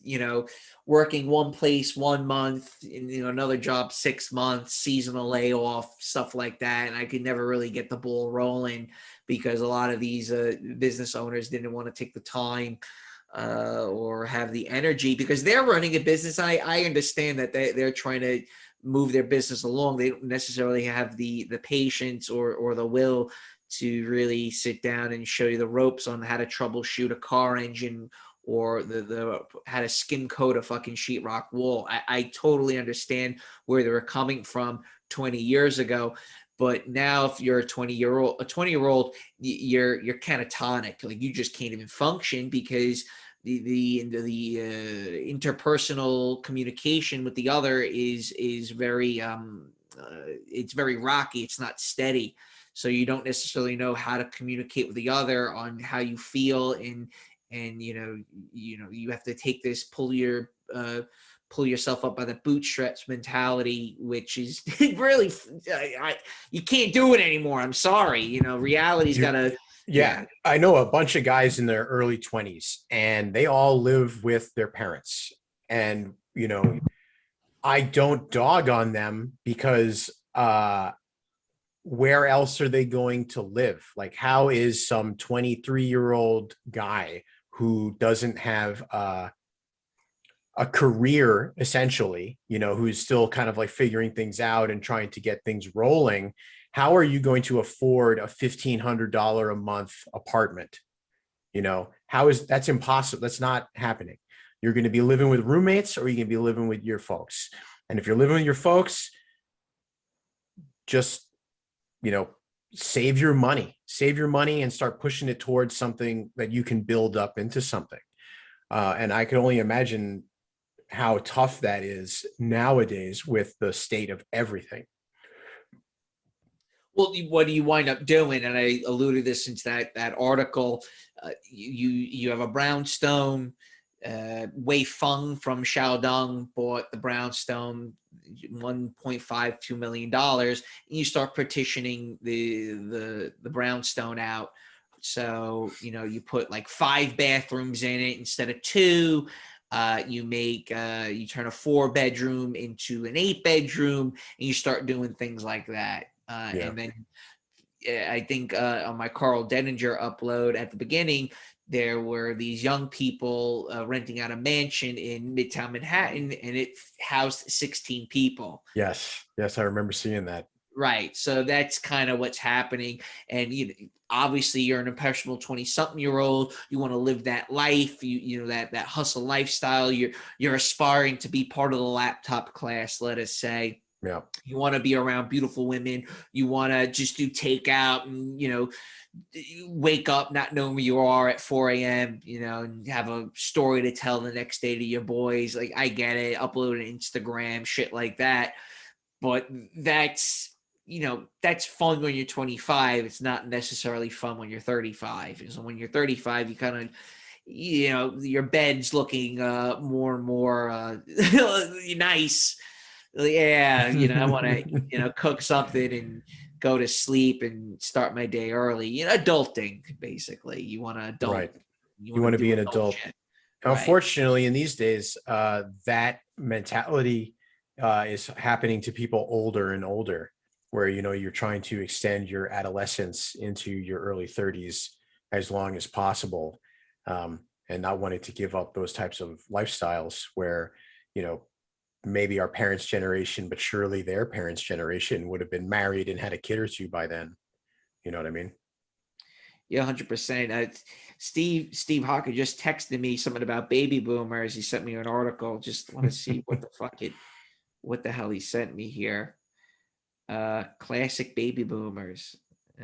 working one place 1 month, and another job 6 months, seasonal layoff, stuff like that. And I could never really get the ball rolling because a lot of these business owners didn't want to take the time or have the energy, because they're running a business. I understand that they're trying to move their business along. They don't necessarily have the patience or the will to really sit down and show you the ropes on how to troubleshoot a car engine or the how to skim coat a fucking sheetrock wall. I totally understand where they were coming from 20 years ago. But now if you're a 20-year-old, you're catatonic. Like, you just can't even function because the interpersonal communication with the other is very it's very rocky. It's not steady. So you don't necessarily know how to communicate with the other on how you feel, and you have to take this pull yourself up by the bootstraps mentality, which is really you can't do it anymore. I'm sorry. Reality's got to. Yeah, I know a bunch of guys in their early 20s, and they all live with their parents. And, I don't dog on them because where else are they going to live? Like, how is some 23-year-old guy who doesn't have a career, essentially, who's still kind of like figuring things out and trying to get things rolling, how are you going to afford a $1,500 a month apartment? That's impossible. That's not happening. You're going to be living with roommates, or you're going to be living with your folks. And if you're living with your folks, just, save your money and start pushing it towards something that you can build up into something. And I can only imagine how tough that is nowadays with the state of everything. Well, what do you wind up doing? And I alluded this into that article. You have a brownstone. Wei Feng from Shaodong bought the brownstone, $1.52 million, and you start partitioning the brownstone out. So you put like 5 bathrooms in it instead of 2. You turn a 4-bedroom into an 8-bedroom, and you start doing things like that. And then I think on my Carl Denninger upload at the beginning, there were these young people renting out a mansion in Midtown Manhattan, and it housed 16 people. Yes, I remember seeing that. Right. So that's kind of what's happening. And obviously you're an impressionable 20-something-year-old. You want to live that life, that hustle lifestyle. You're aspiring to be part of the laptop class, let us say. Yeah. You want to be around beautiful women. You want to just do takeout and, wake up not knowing where you are at 4 a.m., and have a story to tell the next day to your boys. Like, I get it. Upload an Instagram, shit like that. But that's fun when you're 25. It's not necessarily fun when you're 35. So when you're 35, you kind of, your bed's looking more and more nice. Yeah, I want to, cook something and go to sleep and start my day early. Adulting, basically. You want to adult. Right. You want to be an adult. Shit. Unfortunately, in these days, that mentality is happening to people older and older, where, you're trying to extend your adolescence into your early 30s as long as possible, and not wanting to give up those types of lifestyles where, maybe our parents' generation, but surely their parents' generation would have been married and had a kid or 2 by then. You know what I mean? Yeah, 100%. Steve Hawker just texted me something about baby boomers. He sent me an article. Just want to see what the hell he sent me here. Classic baby boomers.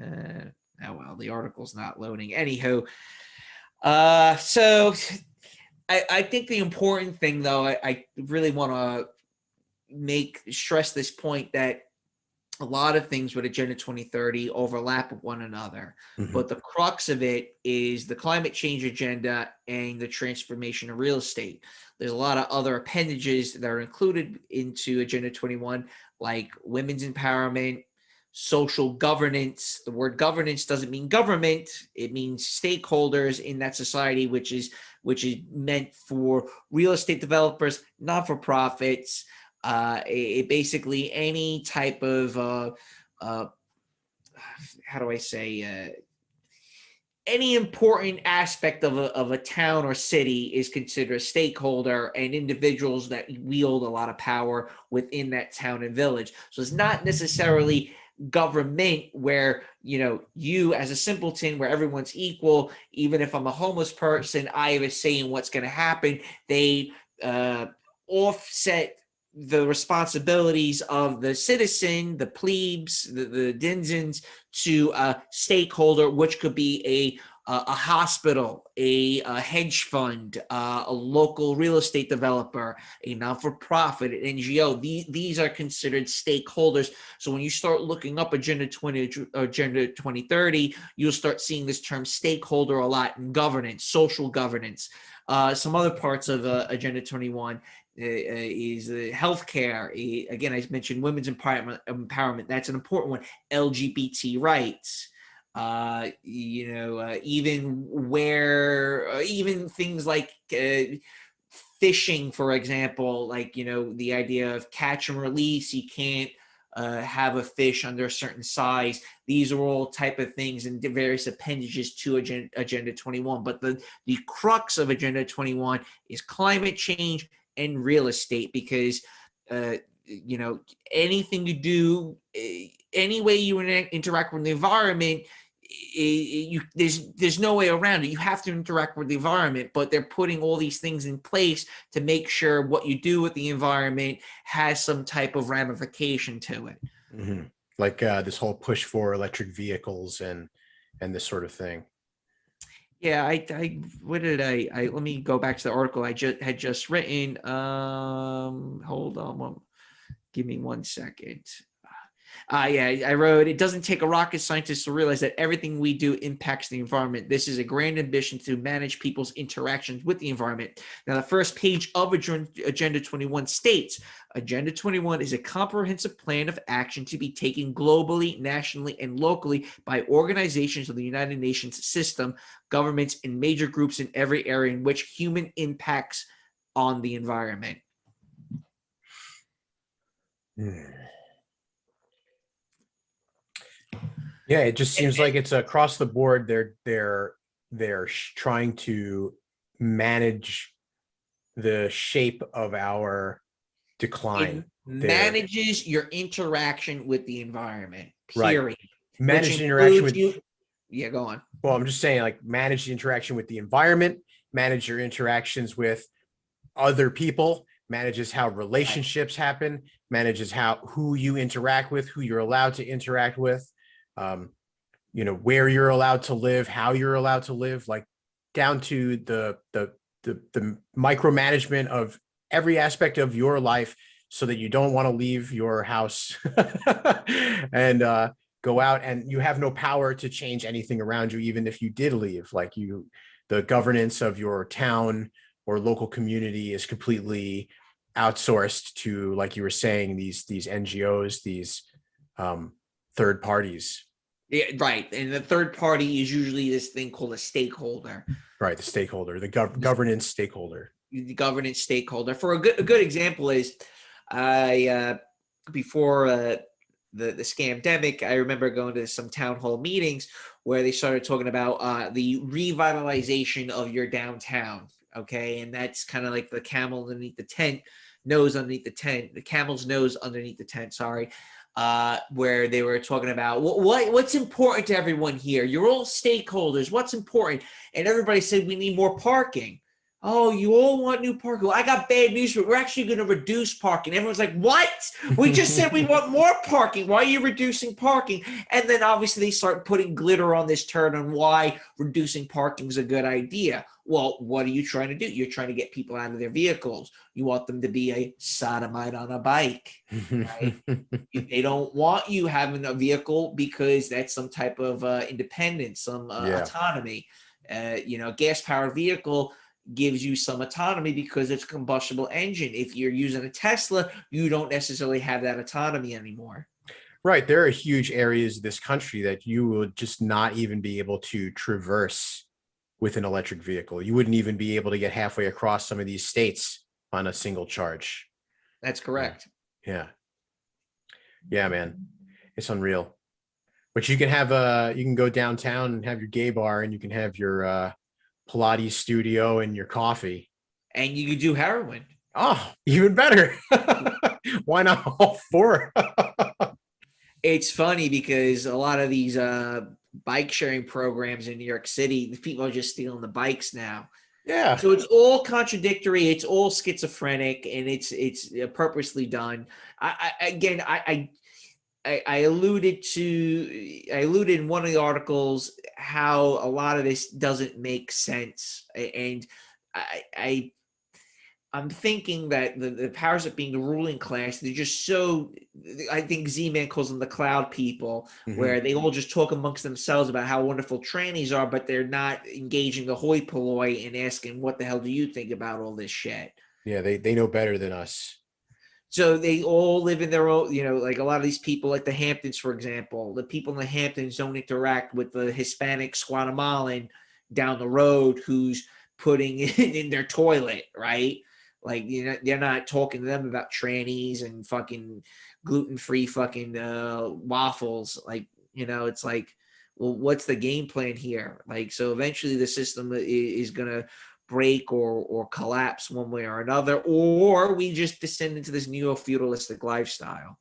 Oh well, the article's not loading. Anywho, so I think the important thing, though, I really want to stress this point, that a lot of things with Agenda 2030 overlap with one another. Mm-hmm. But the crux of it is the climate change agenda and the transformation of real estate. There's a lot of other appendages that are included into Agenda 21, like women's empowerment, social governance. The word governance doesn't mean government. It means stakeholders in that society, which is meant for real estate developers, not-for-profits, basically any type of how do I say, any important aspect of a town or city is considered a stakeholder, and individuals that wield a lot of power within that town and village. So it's not necessarily government where, you as a simpleton, where everyone's equal, even if I'm a homeless person, I have a say in what's going to happen. They offset the responsibilities of the citizen, the plebes, the denizens, to a stakeholder, which could be a hospital, a hedge fund, a local real estate developer, a not-for-profit, an NGO. These are considered stakeholders. So when you start looking up Agenda 2030, you'll start seeing this term stakeholder a lot in governance, social governance. Some other parts of Agenda 21 is healthcare. Again, I mentioned women's empowerment. That's an important one. LGBT rights. Even things like fishing, for example, like, the idea of catch and release. You can't have a fish under a certain size. These are all type of things and various appendages to Agenda 21. But the crux of Agenda 21 is climate change and real estate, because anything you do, any way you interact with the environment, there's no way around it. You have to interact with the environment, but they're putting all these things in place to make sure what you do with the environment has some type of ramification to it. Mm-hmm. Like this whole push for electric vehicles and this sort of thing. Yeah, let me go back to the article I had just written. Hold on, give me 1 second. I wrote, it doesn't take a rocket scientist to realize that everything we do impacts the environment. This is a grand ambition to manage people's interactions with the environment. Now, the first page of Agenda 21 states, Agenda 21 is a comprehensive plan of action to be taken globally, nationally, and locally by organizations of the United Nations system, governments, and major groups in every area in which human impacts on the environment. Yeah, it just seems like it's across the board. They're trying to manage the shape of our decline. It manages your interaction with the environment, period. Right. Manage interaction with yeah, go on. Well, I'm just saying, like, manage the interaction with the environment, manage your interactions with other people, manages how relationships happen, manages who you interact with, who you're allowed to interact with. Where you're allowed to live, how you're allowed to live, like down to the micromanagement of every aspect of your life, so that you don't want to leave your house and go out, and you have no power to change anything around you, even if you did leave. Like, the governance of your town or local community is completely outsourced to, like you were saying, these NGOs, these third parties. Yeah, right. And the third party is usually this thing called a stakeholder. Right, the stakeholder, the governance stakeholder. The governance stakeholder. For a good example is, before the scamdemic, I remember going to some town hall meetings where they started talking about the revitalization of your downtown. Okay, and that's kind of like the camel underneath the tent, the camel's nose underneath the tent. Sorry. Where they were talking about what's important to everyone here. You're all stakeholders. What's important? And everybody said we need more parking. Oh, you all want new parking. Well, I got bad news for you. We're actually going to reduce parking. Everyone's like, what? We just said we want more parking. Why are you reducing parking? And then obviously they start putting glitter on this turd on why reducing parking is a good idea. Well, what are you trying to do? You're trying to get people out of their vehicles. You want them to be a sodomite on a bike. Right? They don't want you having a vehicle because that's some type of independence, some autonomy. A gas-powered vehicle gives you some autonomy because it's a combustible engine. If you're using a Tesla, you don't necessarily have that autonomy anymore. Right. There are huge areas of this country that you would just not even be able to traverse with an electric vehicle. You wouldn't even be able to get halfway across some of these states on a single charge. That's correct. Yeah, man. It's unreal. But you can have you can go downtown and have your gay bar, and you can have your Pilates studio and your coffee. And you could do heroin. Oh, even better. Why not all four? It's funny because a lot of these bike sharing programs in New York City, the people are just stealing the bikes now. Yeah. So it's all contradictory. It's all schizophrenic, and it's purposely done. I alluded in one of the articles how a lot of this doesn't make sense, and I I'm thinking that the powers that being the ruling class, they're just so, I think Z-Man calls them the cloud people, where they all just talk amongst themselves about how wonderful trannies are, but they're not engaging the hoi polloi and asking, what the hell do you think about all this shit? Yeah, they know better than us. So they all live in their own, like a lot of these people like the Hamptons, for example, the people in the Hamptons don't interact with the Hispanic Guatemalan down the road who's putting it in their toilet, right? Like, they're not talking to them about trannies and fucking gluten-free fucking waffles. Like, it's like, well, what's the game plan here? Like, so eventually the system is going to break or collapse one way or another, or we just descend into this neo-feudalistic lifestyle.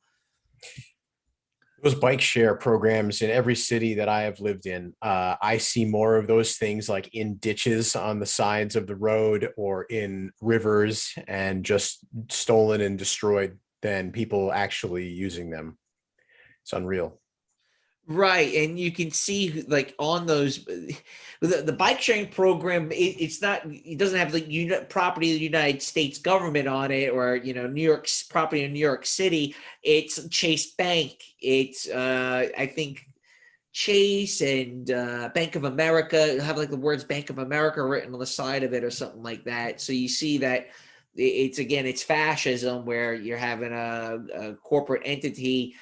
Those bike share programs in every city that I have lived in, I see more of those things like in ditches on the sides of the road or in rivers and just stolen and destroyed than people actually using them. It's unreal. Right, and you can see like on those, the bike sharing program. It's not. It doesn't have like property of the United States government on it, or New York's property in New York City. It's Chase Bank. It's I think Chase and Bank of America have like the words Bank of America written on the side of it or something like that. So you see that it's fascism where you're having a corporate entity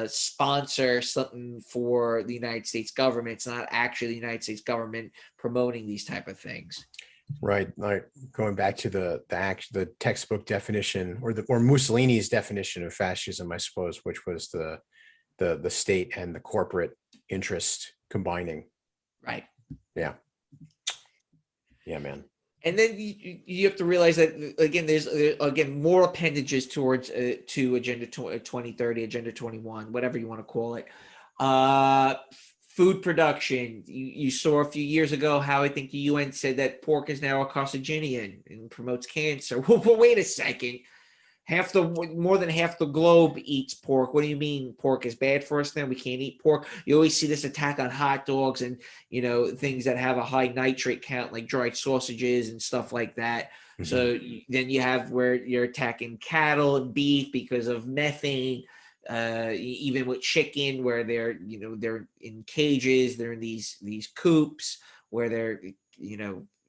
sponsor something for the United States government. It's not actually the United States government promoting these type of things. Right. Like going back to the textbook definition or Mussolini's definition of fascism, I suppose, which was the state and the corporate interest combining. Right. Yeah. Yeah, man. And then you have to realize that again, there's more appendages towards to Agenda 2030, Agenda 21, whatever you want to call it. Food production. You saw a few years ago how I think the UN said that pork is now a carcinogen and promotes cancer. Well, wait a second. More than half the globe eats pork. What do you mean pork is bad for us then? We can't eat pork. You always see this attack on hot dogs and, things that have a high nitrate count, like dried sausages and stuff like that. Mm-hmm. So then you have where you're attacking cattle and beef because of methane, even with chicken where they're in cages, they're in these coops where they're,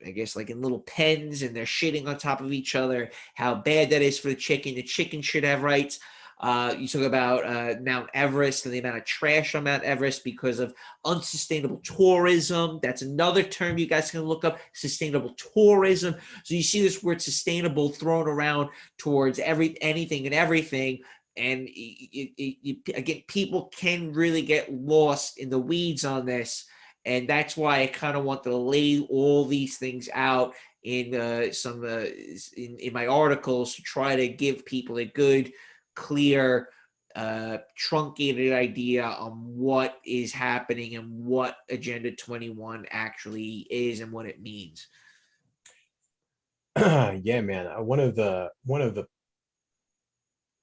I guess like in little pens and they're shitting on top of each other, how bad that is for the chicken. The chicken should have rights. You talk about Mount Everest and the amount of trash on Mount Everest because of unsustainable tourism. That's another term you guys can look up, sustainable tourism. So you see this word sustainable thrown around towards anything and everything. And again, people can really get lost in the weeds on this. And that's why I kind of want to lay all these things out in in my articles to try to give people a good, clear, truncated idea on what is happening and what Agenda 21 actually is and what it means. Yeah, man. One of the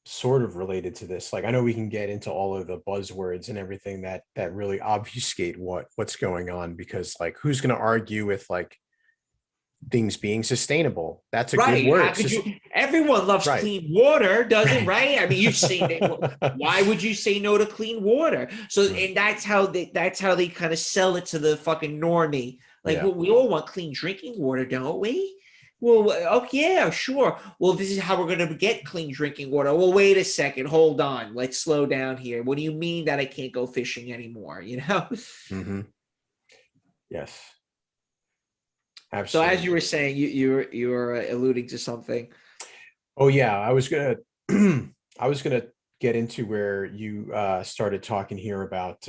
sort of related to this, like I know we can get into all of the buzzwords and everything that really obfuscate what's going on, because like who's going to argue with like things being sustainable? That's a good word. Everyone loves clean water, doesn't right? I mean, you've seen it. Why would you say no to clean water? So and that's how they kind of sell it to the fucking normie. Like, well, we all want clean drinking water, don't we? Well, oh yeah, sure. Well, this is how we're going to get clean drinking water. Well, wait a second. Hold on. Let's slow down here. What do you mean that I can't go fishing anymore? Mm-hmm. Yes. Absolutely. So as you were saying, you were alluding to something. Oh yeah, I was gonna get into where you started talking here about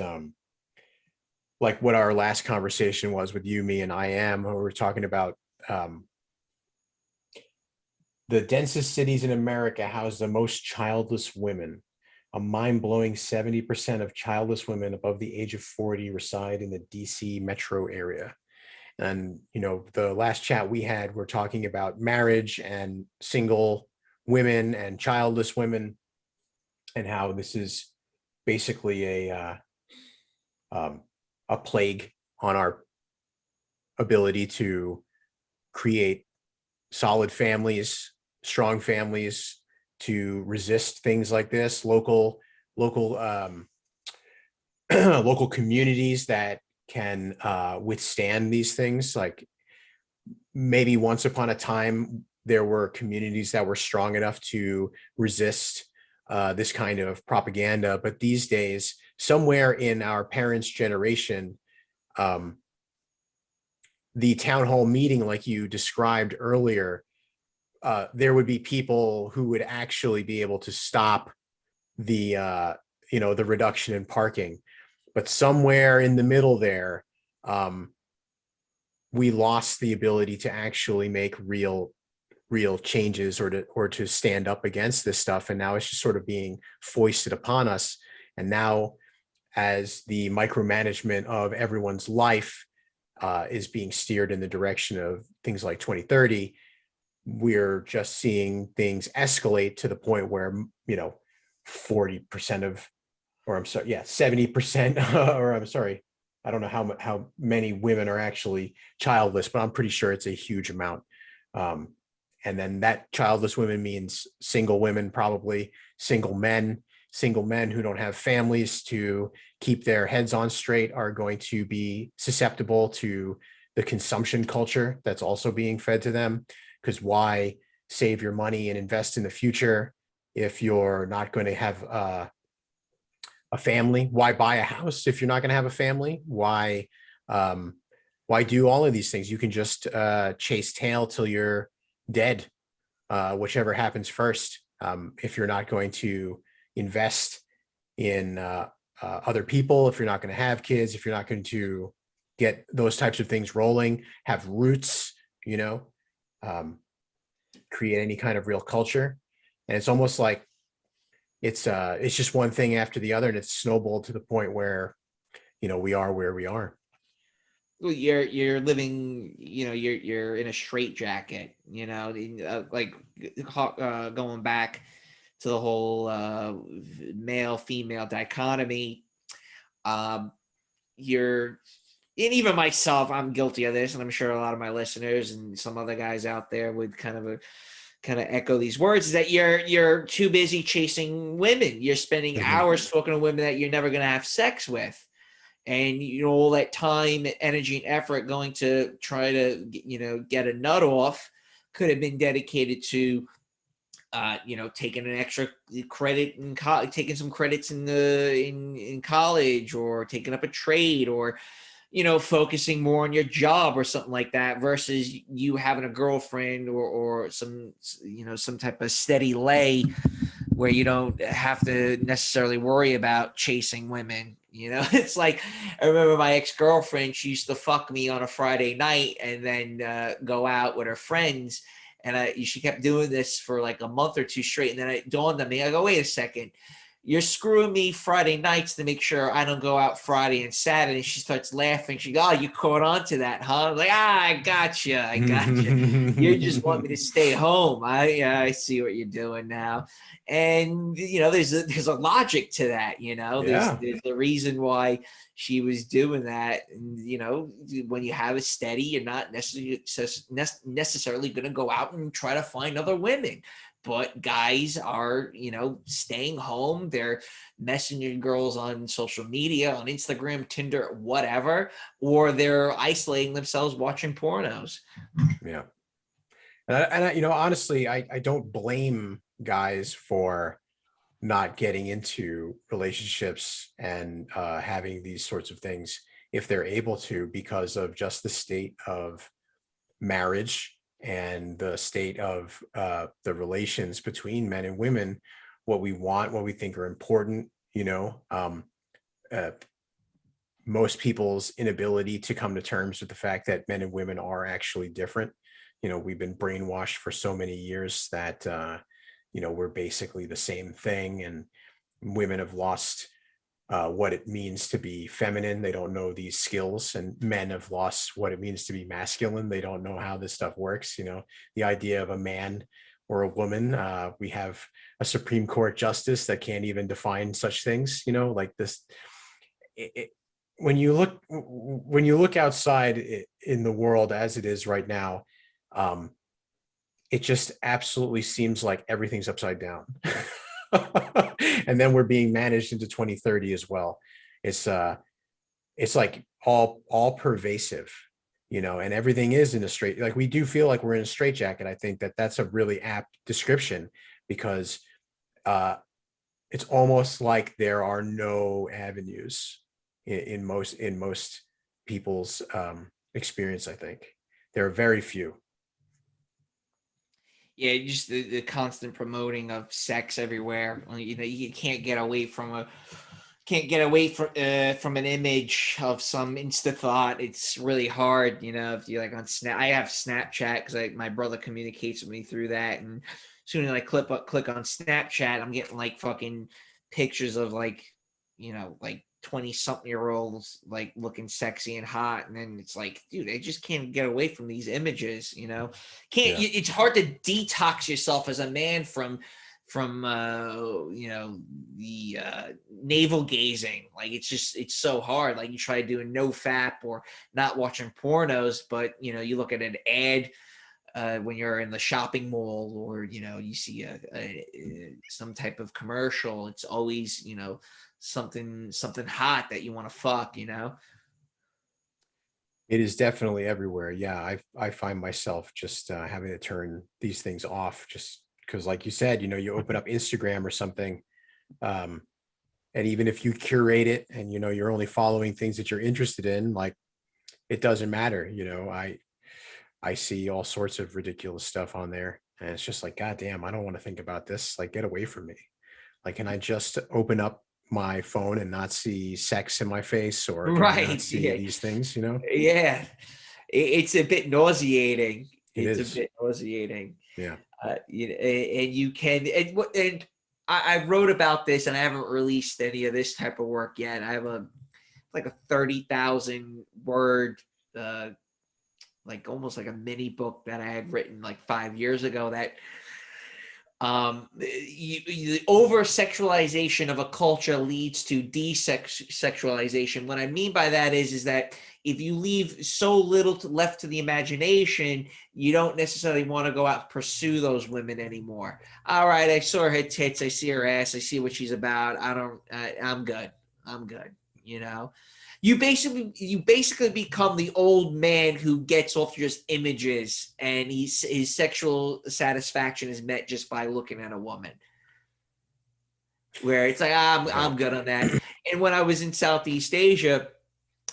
like what our last conversation was with you, me, and I am. Where we're talking about the densest cities in America house the most childless women. a mind-blowing 70% of childless women above the age of 40 reside in the DC metro area. And, you know, the last chat we had, we're talking about marriage and single women and childless women, and how this is basically a plague on our ability to create solid families, strong families, to resist things like this, local local communities that can withstand these things. Like, maybe once upon a time, there were communities that were strong enough to resist this kind of propaganda. But these days, somewhere in our parents' generation, the town hall meeting, like you described earlier, there would be people who would actually be able to stop the the reduction in parking. But somewhere in the middle there, we lost the ability to actually make real changes, or to stand up against this stuff. And now it's just sort of being foisted upon us. And now, as the micromanagement of everyone's life is being steered in the direction of things like 2030, we're just seeing things escalate to the point where, 40% of, or I'm sorry, yeah, 70%, or I'm sorry, I don't know how many women are actually childless, but I'm pretty sure it's a huge amount. And then that childless women means single women, probably single men who don't have families to keep their heads on straight are going to be susceptible to the consumption culture that's also being fed to them. Because why save your money and invest in the future if you're not going to have a family? Why buy a house if you're not going to have a family? Why do all of these things? You can just chase tail till you're dead, whichever happens first. If you're not going to invest in other people, if you're not going to have kids, if you're not going to get those types of things rolling, have roots, create any kind of real culture. And it's almost like it's just one thing after the other, and it's snowballed to the point where, we are where we are. Well, you're living, you're in a straitjacket, like going back to the whole male female dichotomy. And even myself, I'm guilty of this, and I'm sure a lot of my listeners and some other guys out there would kind of echo these words, is that you're too busy chasing women. You're spending hours talking to women that you're never going to have sex with. And, all that time, energy, and effort going to try to, get a nut off could have been dedicated to, taking an extra credit in taking some credits in college, or taking up a trade, or, focusing more on your job or something like that, versus you having a girlfriend or some type of steady lay where you don't have to necessarily worry about chasing women. It's like, I remember my ex-girlfriend, she used to fuck me on a Friday night and then go out with her friends. And she kept doing this for like a month or two straight. And then it dawned on me, I go, wait a second, you're screwing me Friday nights to make sure I don't go out Friday and Saturday. And she starts laughing. She goes, oh, you caught on to that, huh? I'm like, I got you. You just want me to stay home. I see what you're doing now. And, there's a logic to that, there's a reason why she was doing that. And, when you have a steady, you're not necessarily going to go out and try to find other women. But guys are, staying home. They're messaging girls on social media, on Instagram, Tinder, whatever, or they're isolating themselves watching pornos. Yeah. And honestly, I don't blame guys for not getting into relationships and having these sorts of things if they're able to, because of just the state of marriage and the state of the relations between men and women, what we want, what we think are important. Most people's inability to come to terms with the fact that men and women are actually different. We've been brainwashed for so many years that we're basically the same thing. And women have lost what it means to be feminine. They don't know these skills, and men have lost what it means to be masculine. They don't know how this stuff works. The idea of a man or a woman. We have a Supreme Court justice that can't even define such things. Like this. When you look outside in the world as it is right now, it just absolutely seems like everything's upside down. And then we're being managed into 2030 as well. It's like all pervasive, and everything is in a straight, like we do feel like we're in a straitjacket. I think that's a really apt description, because it's almost like there are no avenues in most people's experience. I think there are very few. Yeah, just the constant promoting of sex everywhere. You can't get away from an image of some insta thought. It's really hard, if you like on Snap. I have Snapchat because my brother communicates with me through that, and as soon as I click on Snapchat, I'm getting like fucking pictures of like 20-something-year-olds like looking sexy and hot, and then it's like, dude, I just can't get away from these images. Yeah. It's hard to detox yourself as a man from the navel gazing. Like it's so hard. Like you try doing no fap or not watching pornos, but you look at an ad when you're in the shopping mall, or you see some type of commercial. It's always something hot that you want to fuck. It is definitely everywhere. Yeah, I find myself just having to turn these things off, just because, like you said, you open up Instagram or something, and even if you curate it and you're only following things that you're interested in, like it doesn't matter. I see all sorts of ridiculous stuff on there, and it's just like, God damn, I don't want to think about this. Like, get away from me. Like, can I just open up my phone and not see sex in my face, or can I not see Yeah. these things? Yeah, it's a bit nauseating. It It's is. a bit nauseating. Yeah. And you can, and I wrote about this, and I haven't released any of this type of work yet. I have a 30,000 word, like almost like a mini book that I had written like 5 years ago, that the over sexualization of a culture leads to desexualization. What I mean by that is that if you leave so little left to the imagination, you don't necessarily want to go out and pursue those women anymore. All right, I saw her tits, I see her ass, I see what she's about. I'm good. You basically become the old man who gets off just images, and his sexual satisfaction is met just by looking at a woman. Where it's like, I'm good on that. And when I was in Southeast Asia,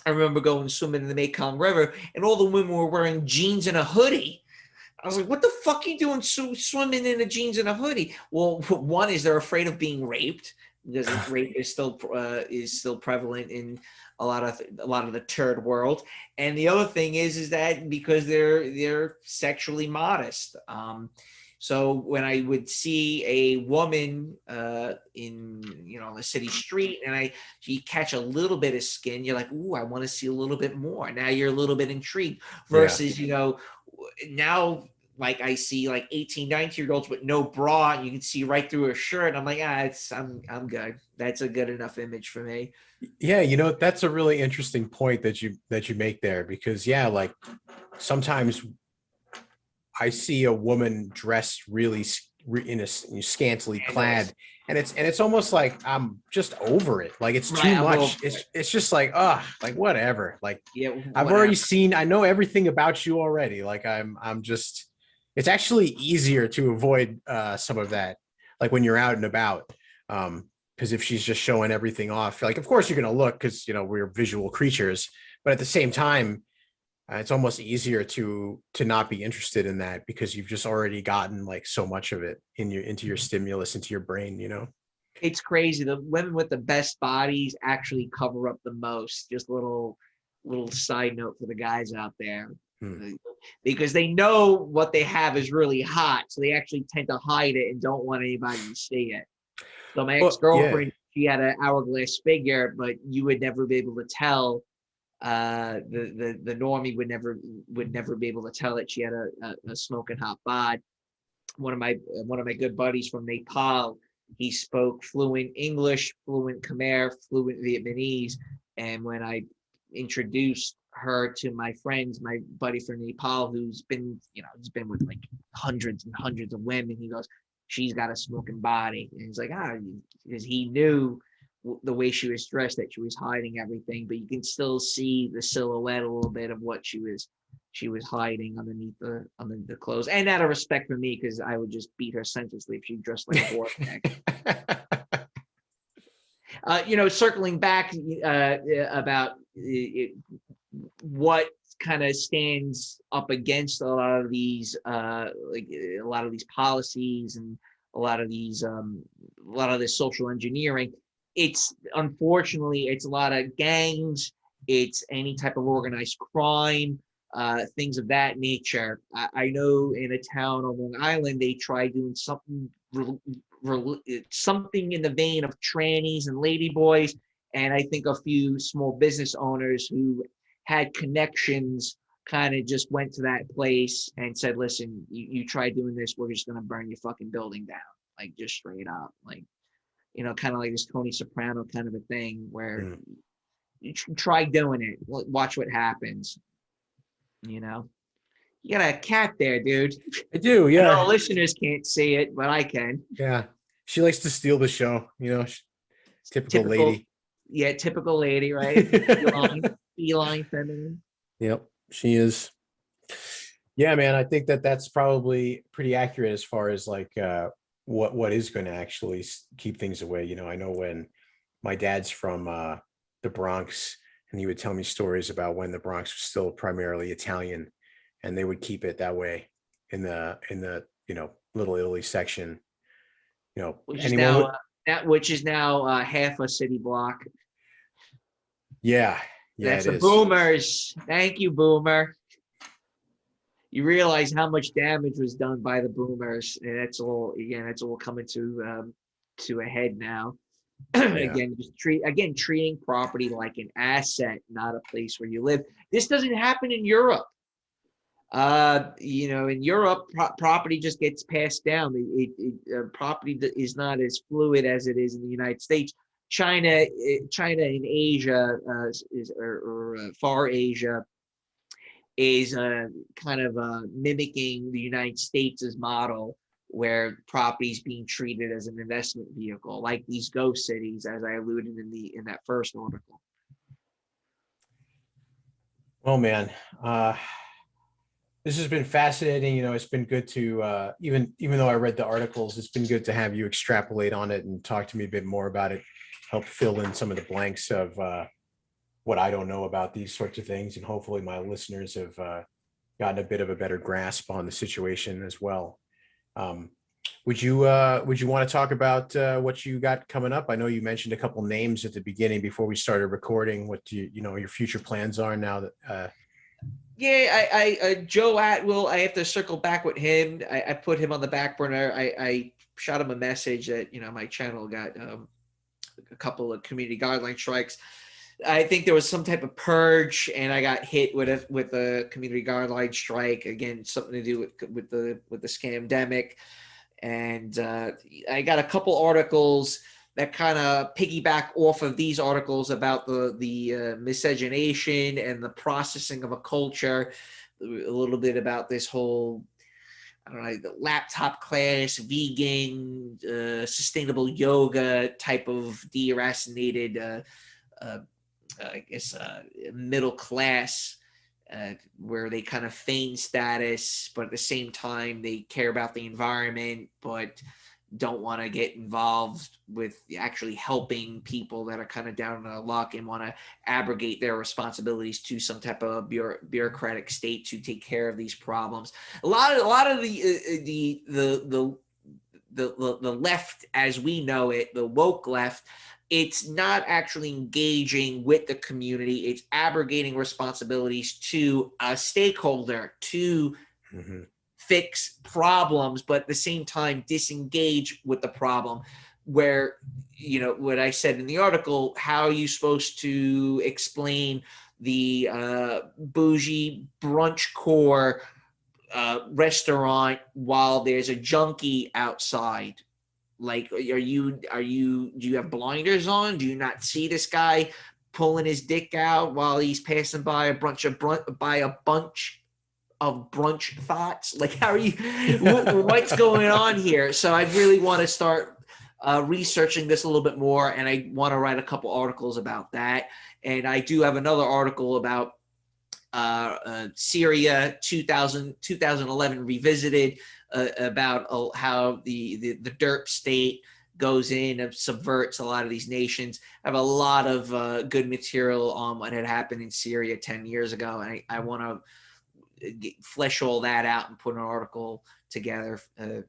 I remember going swimming in the Mekong River, and all the women were wearing jeans and a hoodie. I was like, what the fuck are you doing swimming in the jeans and a hoodie? Well, one is they're afraid of being raped, because rape is still prevalent in a lot of the third world. And the other thing is that because they're sexually modest. So when I would see a woman in the city street, and you catch a little bit of skin, you're like, ooh, I want to see a little bit more. Now you're a little bit intrigued. Versus now, like I see like 18, 19-year-olds with no bra, and you can see right through her shirt. And I'm like, I'm good. That's a good enough image for me. Yeah, that's a really interesting point that you make there, because like sometimes I see a woman dressed really in a scantily clad, and it's almost like I'm just over it. Like it's too much. It's just like, like whatever. Like, yeah, I've already seen. I know everything about you already. Like I'm just. It's actually easier to avoid some of that, like when you're out and about. Because if she's just showing everything off, like, of course you're gonna look, because we're visual creatures, but at the same time, it's almost easier to not be interested in that, because you've just already gotten like so much of it into your stimulus, into your brain. It's crazy. The women with the best bodies actually cover up the most. Just little side note for the guys out there. Because they know what they have is really hot, so they actually tend to hide it and don't want anybody to see it. So my Well, ex-girlfriend, she had an hourglass figure, but you would never be able to tell. The normie would never be able to tell that she had a smoking hot bod. One of my good buddies from Nepal, he spoke fluent English, fluent Khmer, fluent Vietnamese, and when I introduced her to my friends, my buddy from Nepal, who's been, he's been with like hundreds and hundreds of women, he goes, she's got a smoking body. And he's like, because he knew the way she was dressed that she was hiding everything, but you can still see the silhouette a little bit of what she was hiding underneath the clothes. And out of respect for me, because I would just beat her senselessly if she dressed like a whore. Circling back about what kind of stands up against a lot of these policies and a lot of this social engineering. It's unfortunately it's a lot of gangs. It's any type of organized crime, things of that nature. I know in a town on Long Island they tried doing something in the vein of trannies and ladyboys, and I think a few small business owners who had connections kind of just went to that place and said, listen, you try doing this, we're just going to burn your fucking building down, like just straight up, like, kind of like this Tony Soprano kind of a thing where you try doing it, watch what happens. You got a cat there, dude. I do, yeah. I know listeners can't see it, but I can. Yeah, she likes to steal the show. Typical lady. Yeah, typical lady, right? Feline, feminine. Yep, she is. Yeah, man, I think that's probably pretty accurate as far as like what is going to actually keep things away. I know when my dad's from the Bronx, and he would tell me stories about when the Bronx was still primarily Italian, and they would keep it that way in the Little Italy section. Which is now half a city block. Yeah, That's the boomers. Thank you, boomer. You realize how much damage was done by the boomers, and that's all coming to a head now. Again, treating property like an asset, not a place where you live. This doesn't happen in Europe. In Europe, property just gets passed down. Property is not as fluid as it is in the United States. China in Asia or Far Asia is kind of mimicking the United States' model, where property is being treated as an investment vehicle, like these ghost cities, as I alluded in that first article. Well, man, this has been fascinating. It's been good to even though I read the articles, it's been good to have you extrapolate on it and talk to me a bit more about it, help fill in some of the blanks of what I don't know about these sorts of things, and hopefully my listeners have gotten a bit of a better grasp on the situation as well. Would you want to talk about what you got coming up? I know you mentioned a couple names at the beginning before we started recording. What your future plans are now that? Joe Atwill, I have to circle back with him. I put him on the back burner. I shot him a message that my channel got a couple of community guideline strikes. I think there was some type of purge, and I got hit with a community guideline strike. Again, something to do with the scamdemic. And I got a couple articles that kind of piggyback off of these articles about the miscegenation and the processing of a culture. A little bit about this whole, the laptop class, vegan, sustainable yoga type of deracinated, middle class, where they kind of feign status, but at the same time they care about the environment, but don't want to get involved with actually helping people that are kind of down on their luck and want to abrogate their responsibilities to some type of bureaucratic state to take care of these problems. A lot of the left, as we know it, the woke left, it's not actually engaging with the community. It's abrogating responsibilities to a stakeholder to fix problems, but at the same time disengage with the problem. where, what I said in the article, how are you supposed to explain the bougie brunch core restaurant while there's a junkie outside? Like, do you have blinders on? Do you not see this guy pulling his dick out while he's passing by a bunch of brunch thoughts? Like, how are you, what's going on here? So I really want to start researching this a little bit more, and I want to write a couple articles about that. And I do have another article about Syria 2011 revisited, about how the derp state goes in and subverts a lot of these nations. I have a lot of good material on what had happened in Syria 10 years ago, and I want to flesh all that out and put an article together and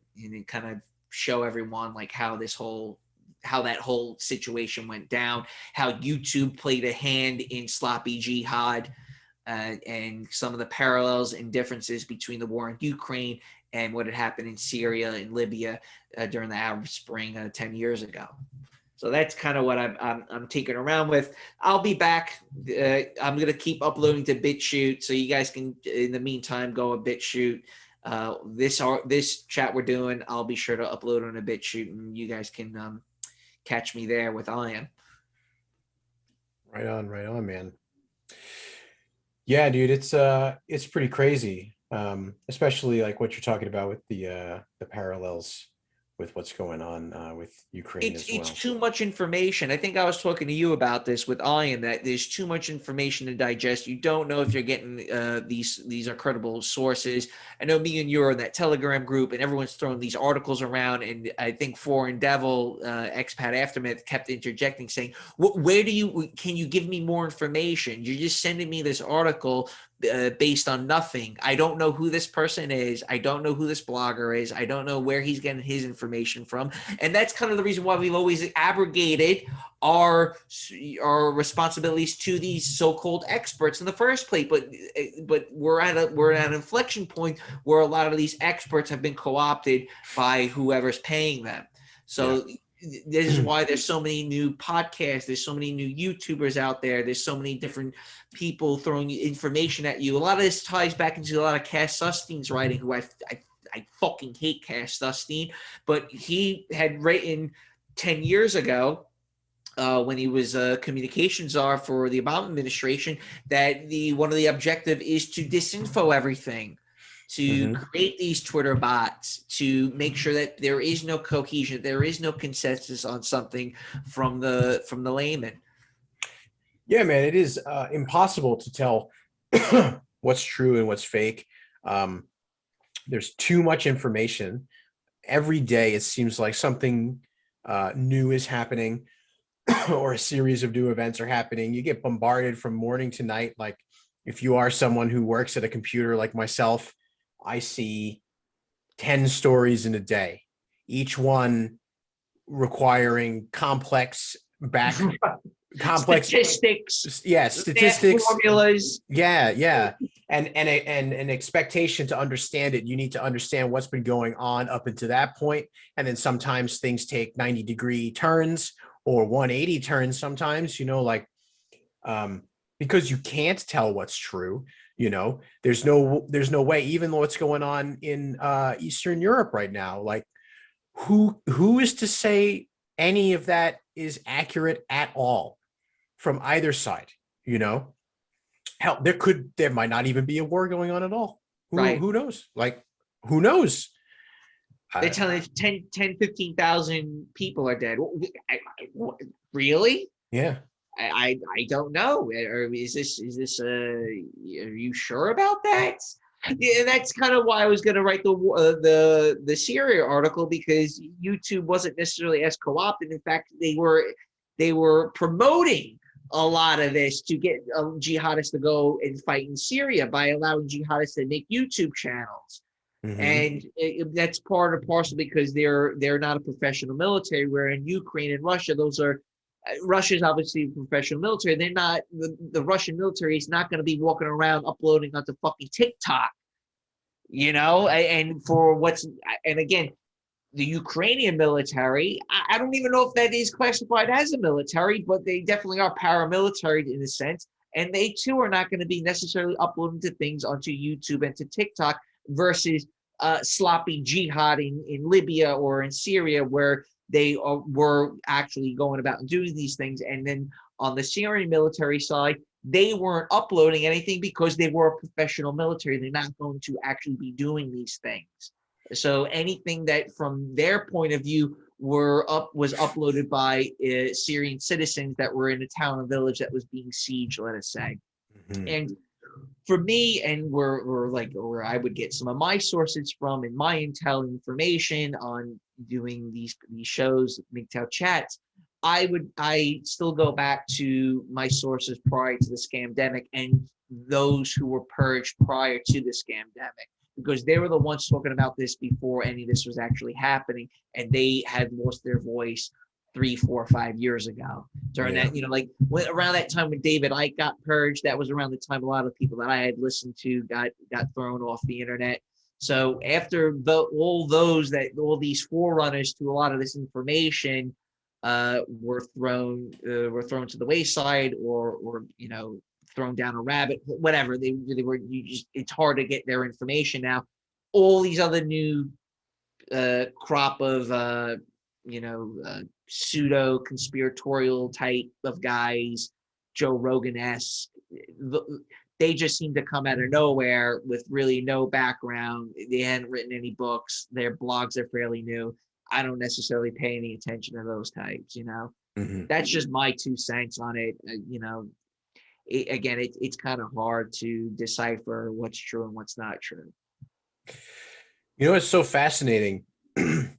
kind of show everyone like how that whole situation went down, how YouTube played a hand in sloppy jihad, and some of the parallels and differences between the war in Ukraine and what had happened in Syria and Libya during the Arab Spring 10 years ago. So that's kind of what I'm taking around with. I'll be back. I'm going to keep uploading to BitChute, so you guys can, in the meantime, go to BitChute. This chat we're doing, I'll be sure to upload on a BitChute, and you guys can catch me there with Ian. Right on, man. Yeah, dude, it's pretty crazy, especially like what you're talking about with the parallels with what's going on with Ukraine as well. It's too much information. I think I was talking to you about this with Ian, that there's too much information to digest. You don't know if you're getting these are credible sources. I know me and you are in that Telegram group, and everyone's throwing these articles around. And I think Foreign Devil, Expat Aftermath, kept interjecting, saying, can you give me more information? You're just sending me this article based on nothing. I don't know who this person is. I don't know who this blogger is. I don't know where he's getting his information from. And that's kind of the reason why we've always abrogated our responsibilities to these so-called experts in the first place. But we're at an inflection point where a lot of these experts have been co-opted by whoever's paying them. So this is why there's so many new podcasts. There's so many new YouTubers out there. There's so many different people throwing information at you. A lot of this ties back into a lot of Cass Sustein's writing, who I fucking hate Cass Sustein, but he had written 10 years ago, when he was a communications czar for the Obama administration, that one of the objective is to disinfo everything, to create these Twitter bots, to make sure that there is no cohesion, there is no consensus on something from the layman. Yeah, man, it is impossible to tell what's true and what's fake. There's too much information. Every day it seems like something new is happening or a series of new events are happening. You get bombarded from morning to night. Like, if you are someone who works at a computer like myself, I see 10 stories in a day, each one requiring complex statistics. Yeah, statistics, formulas. Yeah. And an expectation to understand it. You need to understand what's been going on up until that point. And then sometimes things take 90-degree turns or 180 turns sometimes, because you can't tell what's true. There's no way, even though what's going on in Eastern Europe right now, like who is to say any of that is accurate at all from either side? Hell, there might not even be a war going on at all. Who knows? Like, who knows? They're telling us 15,000 people are dead. Really? Yeah. I don't know. Or is this are you sure about that? Yeah, that's kind of why I was going to write the Syria article, because YouTube wasn't necessarily as co-opted. In fact, they were promoting a lot of this to get jihadists to go and fight in Syria by allowing jihadists to make YouTube channels. And that's part and parcel because they're not a professional military, where in Ukraine and Russia, Russia's obviously a professional military. They're not, the Russian military is not going to be walking around uploading onto fucking TikTok, and again, the Ukrainian military, I don't even know if that is classified as a military, but they definitely are paramilitary in a sense. And they too are not going to be necessarily uploading to things onto YouTube and to TikTok versus sloppy jihad in Libya or in Syria, where they were actually going about and doing these things. And then on the Syrian military side, they weren't uploading anything because they were a professional military. They're not going to actually be doing these things. So anything that from their point of view was uploaded by Syrian citizens that were in a town or village that was being sieged, let us say. Mhm. And for me, and where I would get some of my sources from and my intel information on doing these shows, MGTOW chats, I still go back to my sources prior to the scamdemic and those who were purged prior to the scamdemic, because they were the ones talking about this before any of this was actually happening, and they had lost their voice 3, 4, 5 years ago. During Yeah. that, like around that time when David Icke got purged, that was around the time a lot of people that I had listened to got thrown off the internet. So after all these forerunners to a lot of this information were thrown to the wayside, or thrown down a rabbit, whatever they were. It's hard to get their information now. All these other new crop of pseudo conspiratorial type of guys, Joe Rogan-esque, they just seem to come out of nowhere with really no background. They hadn't written any books. Their blogs are fairly new. I don't necessarily pay any attention to those types. Mhm. That's just my 2 cents on it. It's kind of hard to decipher what's true and what's not true. You know what's so fascinating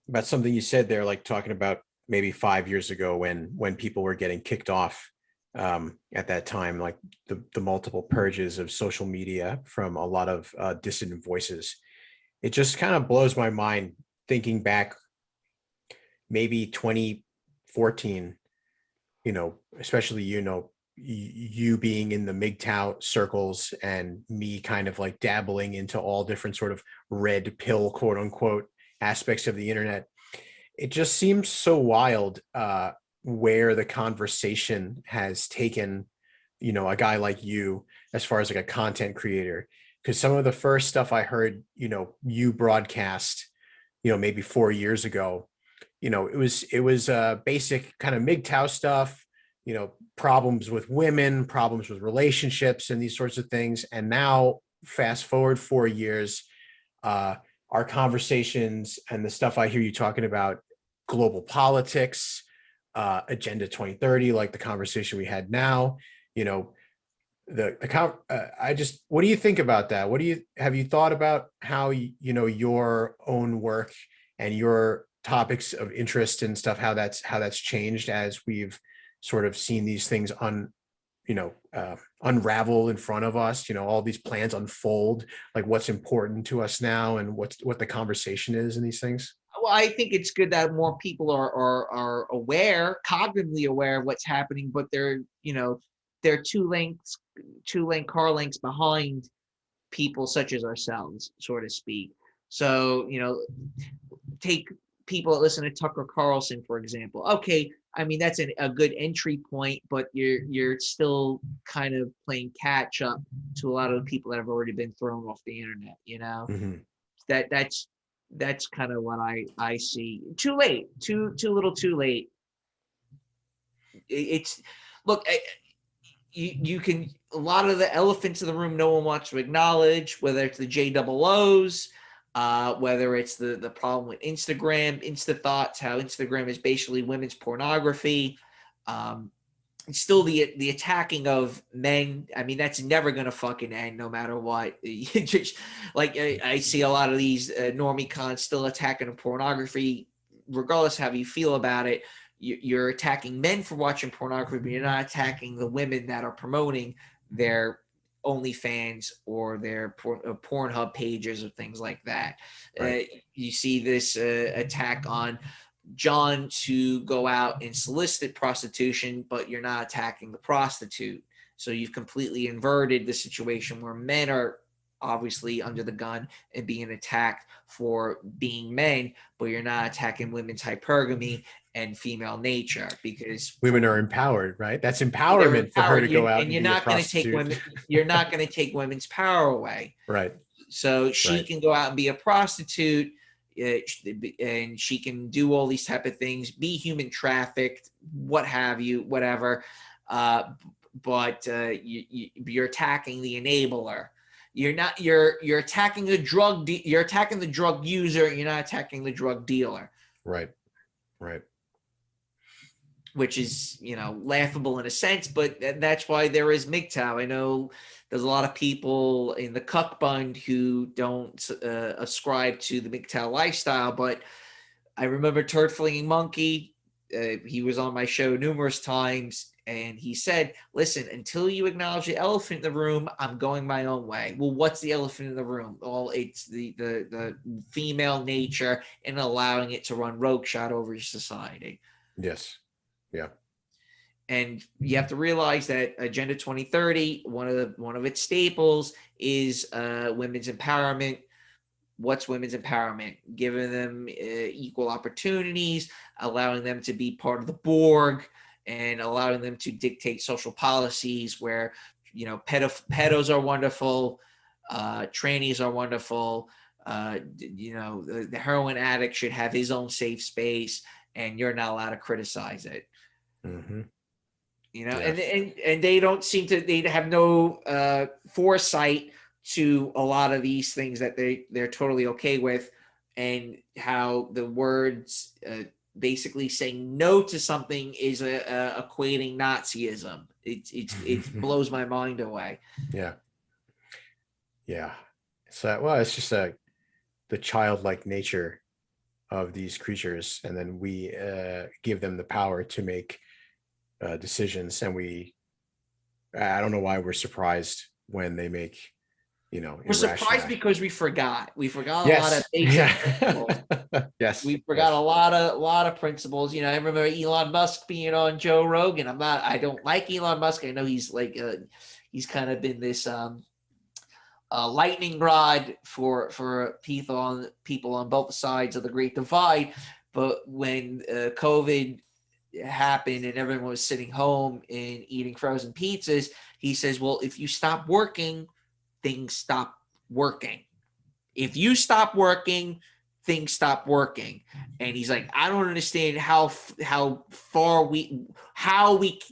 about something you said there, like talking about maybe 5 years ago when people were getting kicked off at that time, like the multiple purges of social media from a lot of dissident voices. It just kind of blows my mind thinking back maybe 2014, especially, you being in the MGTOW circles and me kind of like dabbling into all different sort of red pill, quote unquote, aspects of the internet. It just seems so wild where the conversation has taken, a guy like you as far as like a content creator. Because some of the first stuff I heard, you broadcast, maybe 4 years ago, it was basic kind of MGTOW stuff, problems with women, problems with relationships and these sorts of things. And now fast forward 4 years, our conversations and the stuff I hear you talking about, global politics, Agenda 2030, like the conversation we had now, what do you think about that? Have you thought about how, your own work and your topics of interest and stuff, how that's changed as we've sort of seen these things unravel in front of us, all these plans unfold, like what's important to us now and what the conversation is in these things? Well, I think it's good that more people are aware, cognitively aware of what's happening, but they're 2 car lengths behind people such as ourselves, so to speak. So, take people that listen to Tucker Carlson, for example. Okay, I mean that's a good entry point, but you're still kind of playing catch up to a lot of the people that have already been thrown off the internet. Mm-hmm. That's kind of what I see. Too late, too little, too late. It's look. You can, a lot of the elephants in the room no one wants to acknowledge, whether it's the JOOs, whether it's the problem with Instagram, Insta Thoughts, how Instagram is basically women's pornography. It's still the attacking of men. I mean, that's never going to fucking end no matter what. Just, like I see a lot of these normie cons still attacking pornography, regardless how you feel about it. You're attacking men for watching pornography, but you're not attacking the women that are promoting their OnlyFans or their Pornhub pages or things like that. Right. You see this attack on John to go out and solicit prostitution, but you're not attacking the prostitute. So you've completely inverted the situation where men are obviously under the gun and being attacked for being men, but you're not attacking women's hypergamy and female nature, because Women are empowered, right? That's they're empowerment for her empowered. to go out And and you're be a not going to take prostitute. women. You're not going to take women's power away. Right. So she Right. can go out and be a prostitute, and she can do all these type of things, be human trafficked, what have you, whatever. But you're attacking the enabler. You're not. You're attacking the drug. You're attacking the drug user. You're not attacking the drug dealer. Right. Right. Which is, laughable in a sense, but that's why there is MGTOW. I know there's a lot of people in the cuck bund who don't ascribe to the MGTOW lifestyle, but I remember Turd Flinging Monkey. He was on my show numerous times, and he said, listen, until you acknowledge the elephant in the room, I'm going my own way. Well, what's the elephant in the room? Well, it's the female nature and allowing it to run rogueshot over your society. Yes. Yeah. And you have to realize that Agenda 2030, one of its staples is women's empowerment. What's women's empowerment? Giving them equal opportunities, allowing them to be part of the Borg, and allowing them to dictate social policies where, pedos are wonderful, trannies are wonderful, the heroin addict should have his own safe space, and you're not allowed to criticize it. Mm-hmm. Yes. And they don't seem to, they have no foresight to a lot of these things that they're totally okay with, and how the words basically saying no to something is equating Nazism. It blows my mind away. Yeah. Yeah. So, well, it's just the childlike nature of these creatures, and then we give them the power to make decisions, and I don't know why we're surprised when they make, we're surprised because we forgot a yes. lot of basic principles. Yes, we forgot a lot of principles. I remember Elon Musk being on Joe Rogan. I don't like Elon Musk. I know he's like he's kind of been this lightning rod for people on both sides of the Great Divide. But when COVID happened and everyone was sitting home and eating frozen pizzas, he says, well, if you stop working, things stop working. If you stop working, things stop working. And he's like, I don't understand how we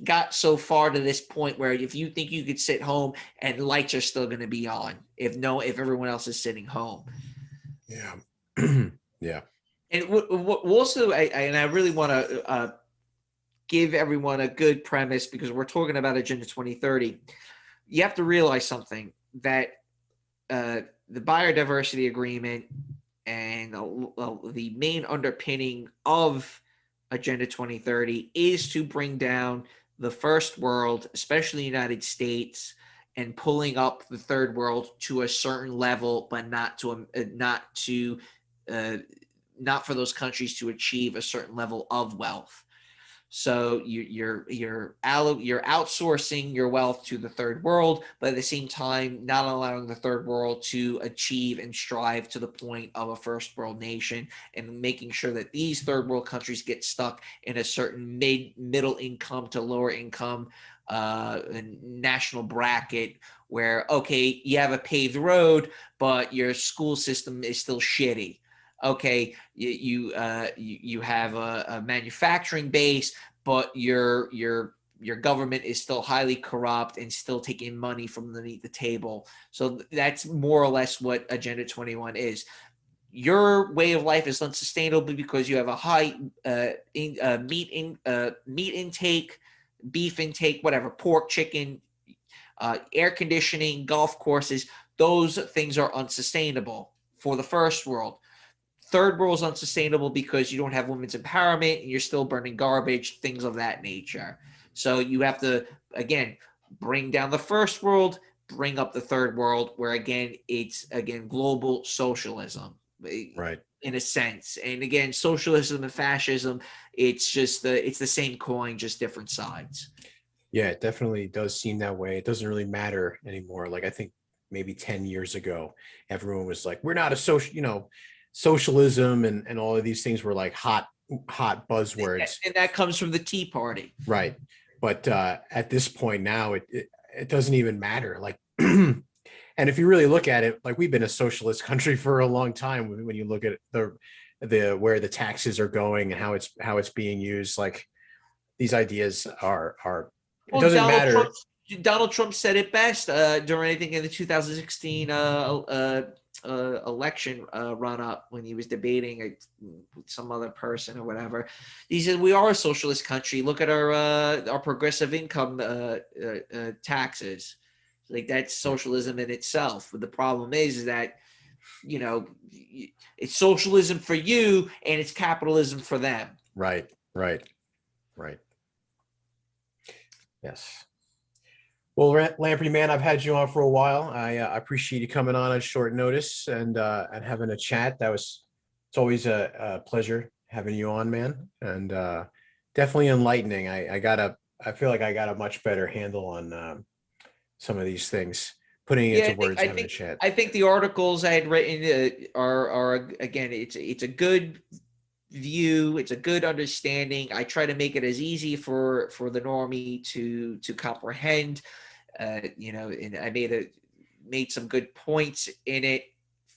got so far to this point where if you think you could sit home and lights are still going to be on, if everyone else is sitting home. Yeah. Yeah. And also, I really want to give everyone a good premise, because we're talking about Agenda 2030. You have to realize something, that the biodiversity agreement and the main underpinning of Agenda 2030 is to bring down the first world, especially the United States, and pulling up the third world to a certain level, but not for those countries to achieve a certain level of wealth. So you're outsourcing your wealth to the third world, but at the same time, not allowing the third world to achieve and strive to the point of a first world nation, and making sure that these third world countries get stuck in a certain middle income to lower income national bracket, where, okay, you have a paved road, but your school system is still shitty. Okay, you have a manufacturing base, but your government is still highly corrupt and still taking money from underneath the table. So that's more or less what Agenda 21 is. Your way of life is unsustainable because you have a high meat intake, beef intake, whatever, pork, chicken, air conditioning, golf courses. Those things are unsustainable for the first world. Third world is unsustainable because you don't have women's empowerment and you're still burning garbage, things of that nature. So you have to, again, bring down the first world, bring up the third world, where, again, it's, global socialism. Right. In a sense. And again, socialism and fascism, it's the same coin, just different sides. Yeah, it definitely does seem that way. It doesn't really matter anymore. Like, I think, maybe 10 years ago, everyone was like, we're not a social, socialism and all of these things were like hot buzzwords. And that comes from the Tea Party. Right. But at this point now, it doesn't even matter. Like, and if you really look at it, like we've been a socialist country for a long time. When you look at the where the taxes are going and how it's being used, like these ideas are it doesn't matter. Donald Trump said it best during I think in the 2016 election run up when he was debating with some other person or whatever. He said we are a socialist country. Look at our progressive income taxes. Like that's socialism in itself. But the problem is that it's socialism for you and it's capitalism for them. Right. Yes. Well, Lamprey, man, I've had you on for a while. I appreciate you coming on short notice and having a chat. It's always a pleasure having you on, man, and definitely enlightening. I feel like I got a much better handle on some of these things, putting it into words, having a chat. I think the articles I had written are again, it's a good view, it's a good understanding. I try to make it as easy for the normie to comprehend. And I made some good points in it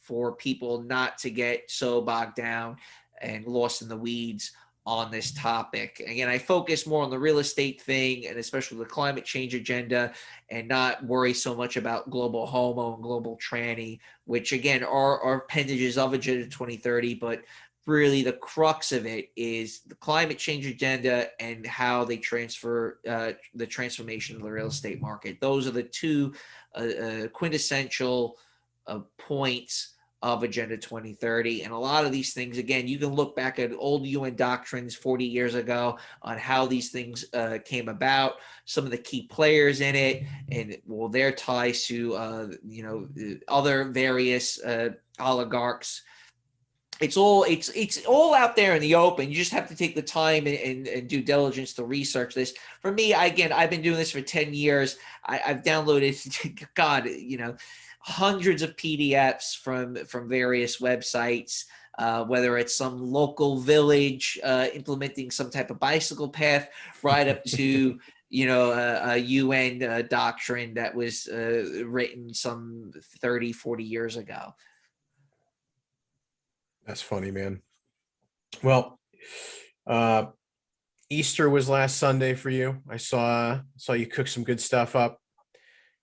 for people not to get so bogged down and lost in the weeds on this topic. Again, I focus more on the real estate thing and especially the climate change agenda and not worry so much about global homo and global tranny, which again are appendages of Agenda 2030, but really the crux of it is the climate change agenda and how they transfer the transformation of the real estate market. Those are the two quintessential points of Agenda 2030. And a lot of these things, again, you can look back at old UN doctrines 40 years ago on how these things came about, some of the key players in it, and their ties to, other various oligarchs. It's all out there in the open. You just have to take the time and due diligence to research this. For me, I've been doing this for 10 years. I've downloaded, God, hundreds of PDFs from various websites, whether it's some local village implementing some type of bicycle path, right up to a UN doctrine that was written some 30, 40 years ago. That's funny, man. Well, Easter was last Sunday for you. I saw you cook some good stuff up.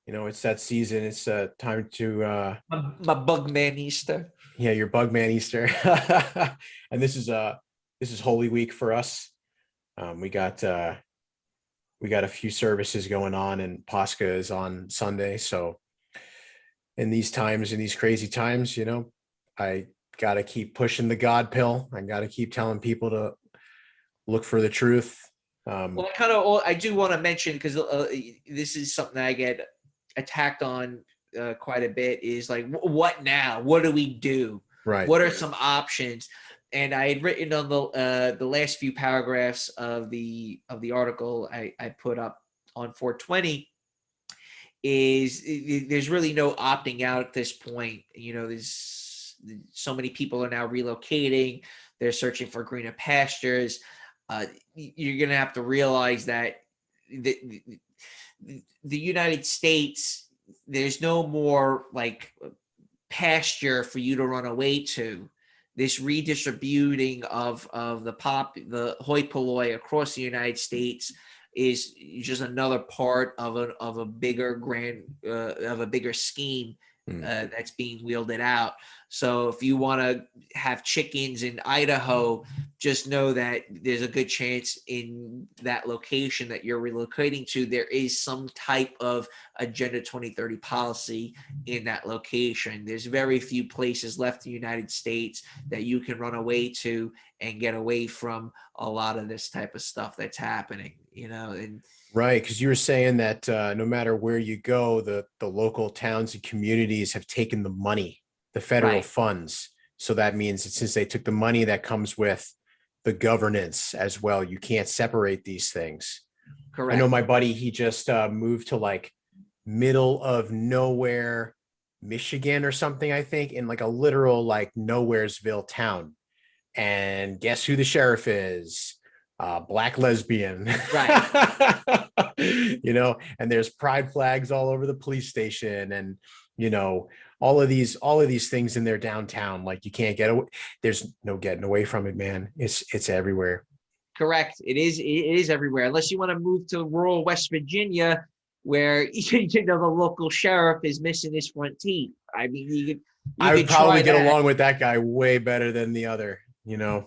It's that season. It's time to my Bugman Easter. Yeah, your Bugman Easter. And this is Holy Week for us. We got a few services going on, and Pascha is on Sunday. So in these crazy times, I got to keep pushing the God pill. I got to keep telling people to look for the truth. I do want to mention, because this is something that I get attacked on quite a bit, is like, what now? What do we do? Right. What are some options? And I had written on the last few paragraphs of the article I put up on 420 is there's really no opting out at this point. There's so many people are now relocating. They're searching for greener pastures. You're going to have to realize that the United States, there's no more like pasture for you to run away to. This redistributing of the hoi polloi across the United States is just another part of a bigger scheme that's being wielded out. So if you want to have chickens in Idaho, just know that there's a good chance in that location that you're relocating to, there is some type of Agenda 2030 policy in that location. There's very few places left in the United States that you can run away to and get away from a lot of this type of stuff that's happening, and right, because you were saying that no matter where you go, the local towns and communities have taken the money, the federal funds. So that means that since they took the money, that comes with the governance as well. You can't separate these things. Correct. I know my buddy, he just moved to like middle of nowhere, Michigan or something, I think, in like a literal like nowheresville town. And guess who the sheriff is? Black lesbian. Right. And there's pride flags all over the police station, and all of these things in their downtown. Like, you can't get away. There's no getting away from it, man. It's everywhere. Correct. It is everywhere. Unless you want to move to rural West Virginia, where the local sheriff is missing his front teeth. I mean, I would could probably try get that. along with that guy way better than the other. Yeah,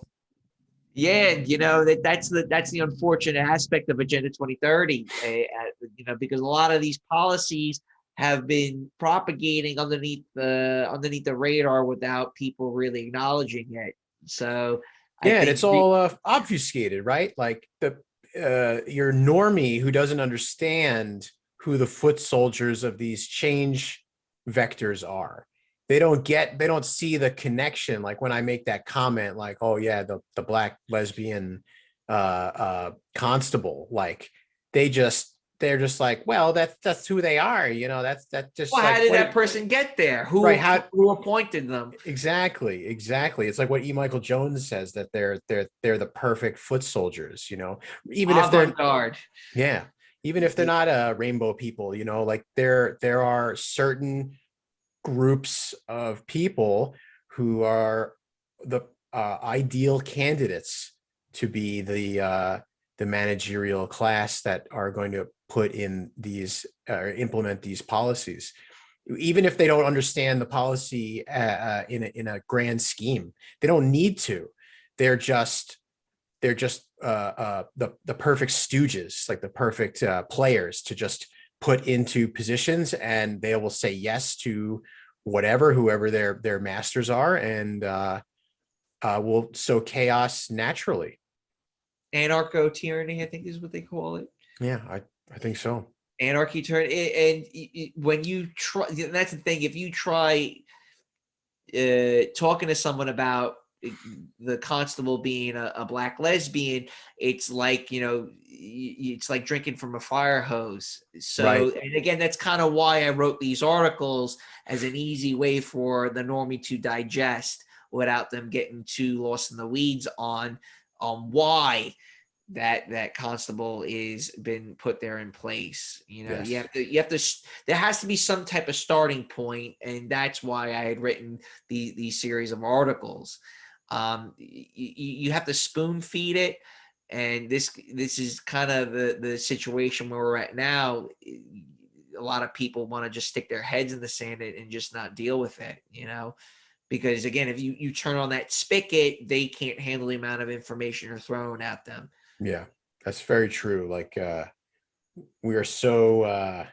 that's the unfortunate aspect of Agenda 2030. Because a lot of these policies have been propagating underneath the radar without people really acknowledging it. So I Yeah, and think it's all obfuscated, right? Like your normie who doesn't understand who the foot soldiers of these change vectors are. They don't see the connection. Like when I make that comment, like, oh yeah, the black lesbian constable, like they're just like, well, that's who they are, that's just well, like, how did what that person get there? right, how Who appointed them? exactly. It's like what E. Michael Jones says, that they're the perfect foot soldiers, even if they're Avant-garde. yeah, even if they're not rainbow people, like there are certain groups of people who are the ideal candidates to be the managerial class that are going to put in these or implement these policies, even if they don't understand the policy in a grand scheme. They don't need to. They're just the perfect stooges, like the perfect players to just put into positions, and they will say yes to whoever their masters are, and will sow chaos naturally. Anarcho-tyranny, I think is what they call it. Yeah, I think so. Anarchy tyranny. And when you try, that's the thing. If you try talking to someone about the constable being a black lesbian, it's like it's like drinking from a fire hose. So Right. and again, that's kind of why I wrote these articles, as an easy way for the normie to digest without them getting too lost in the weeds on why that constable is been put there in place. Yes. You have to there has to be some type of starting point, and that's why I had written these series of articles. You have to spoon feed it, and this is kind of the situation where we're at now. A lot of people want to just stick their heads in the sand and just not deal with it, because again, if you turn on that spigot, they can't handle the amount of information you're throwing at them. Yeah, that's very true. Like we are so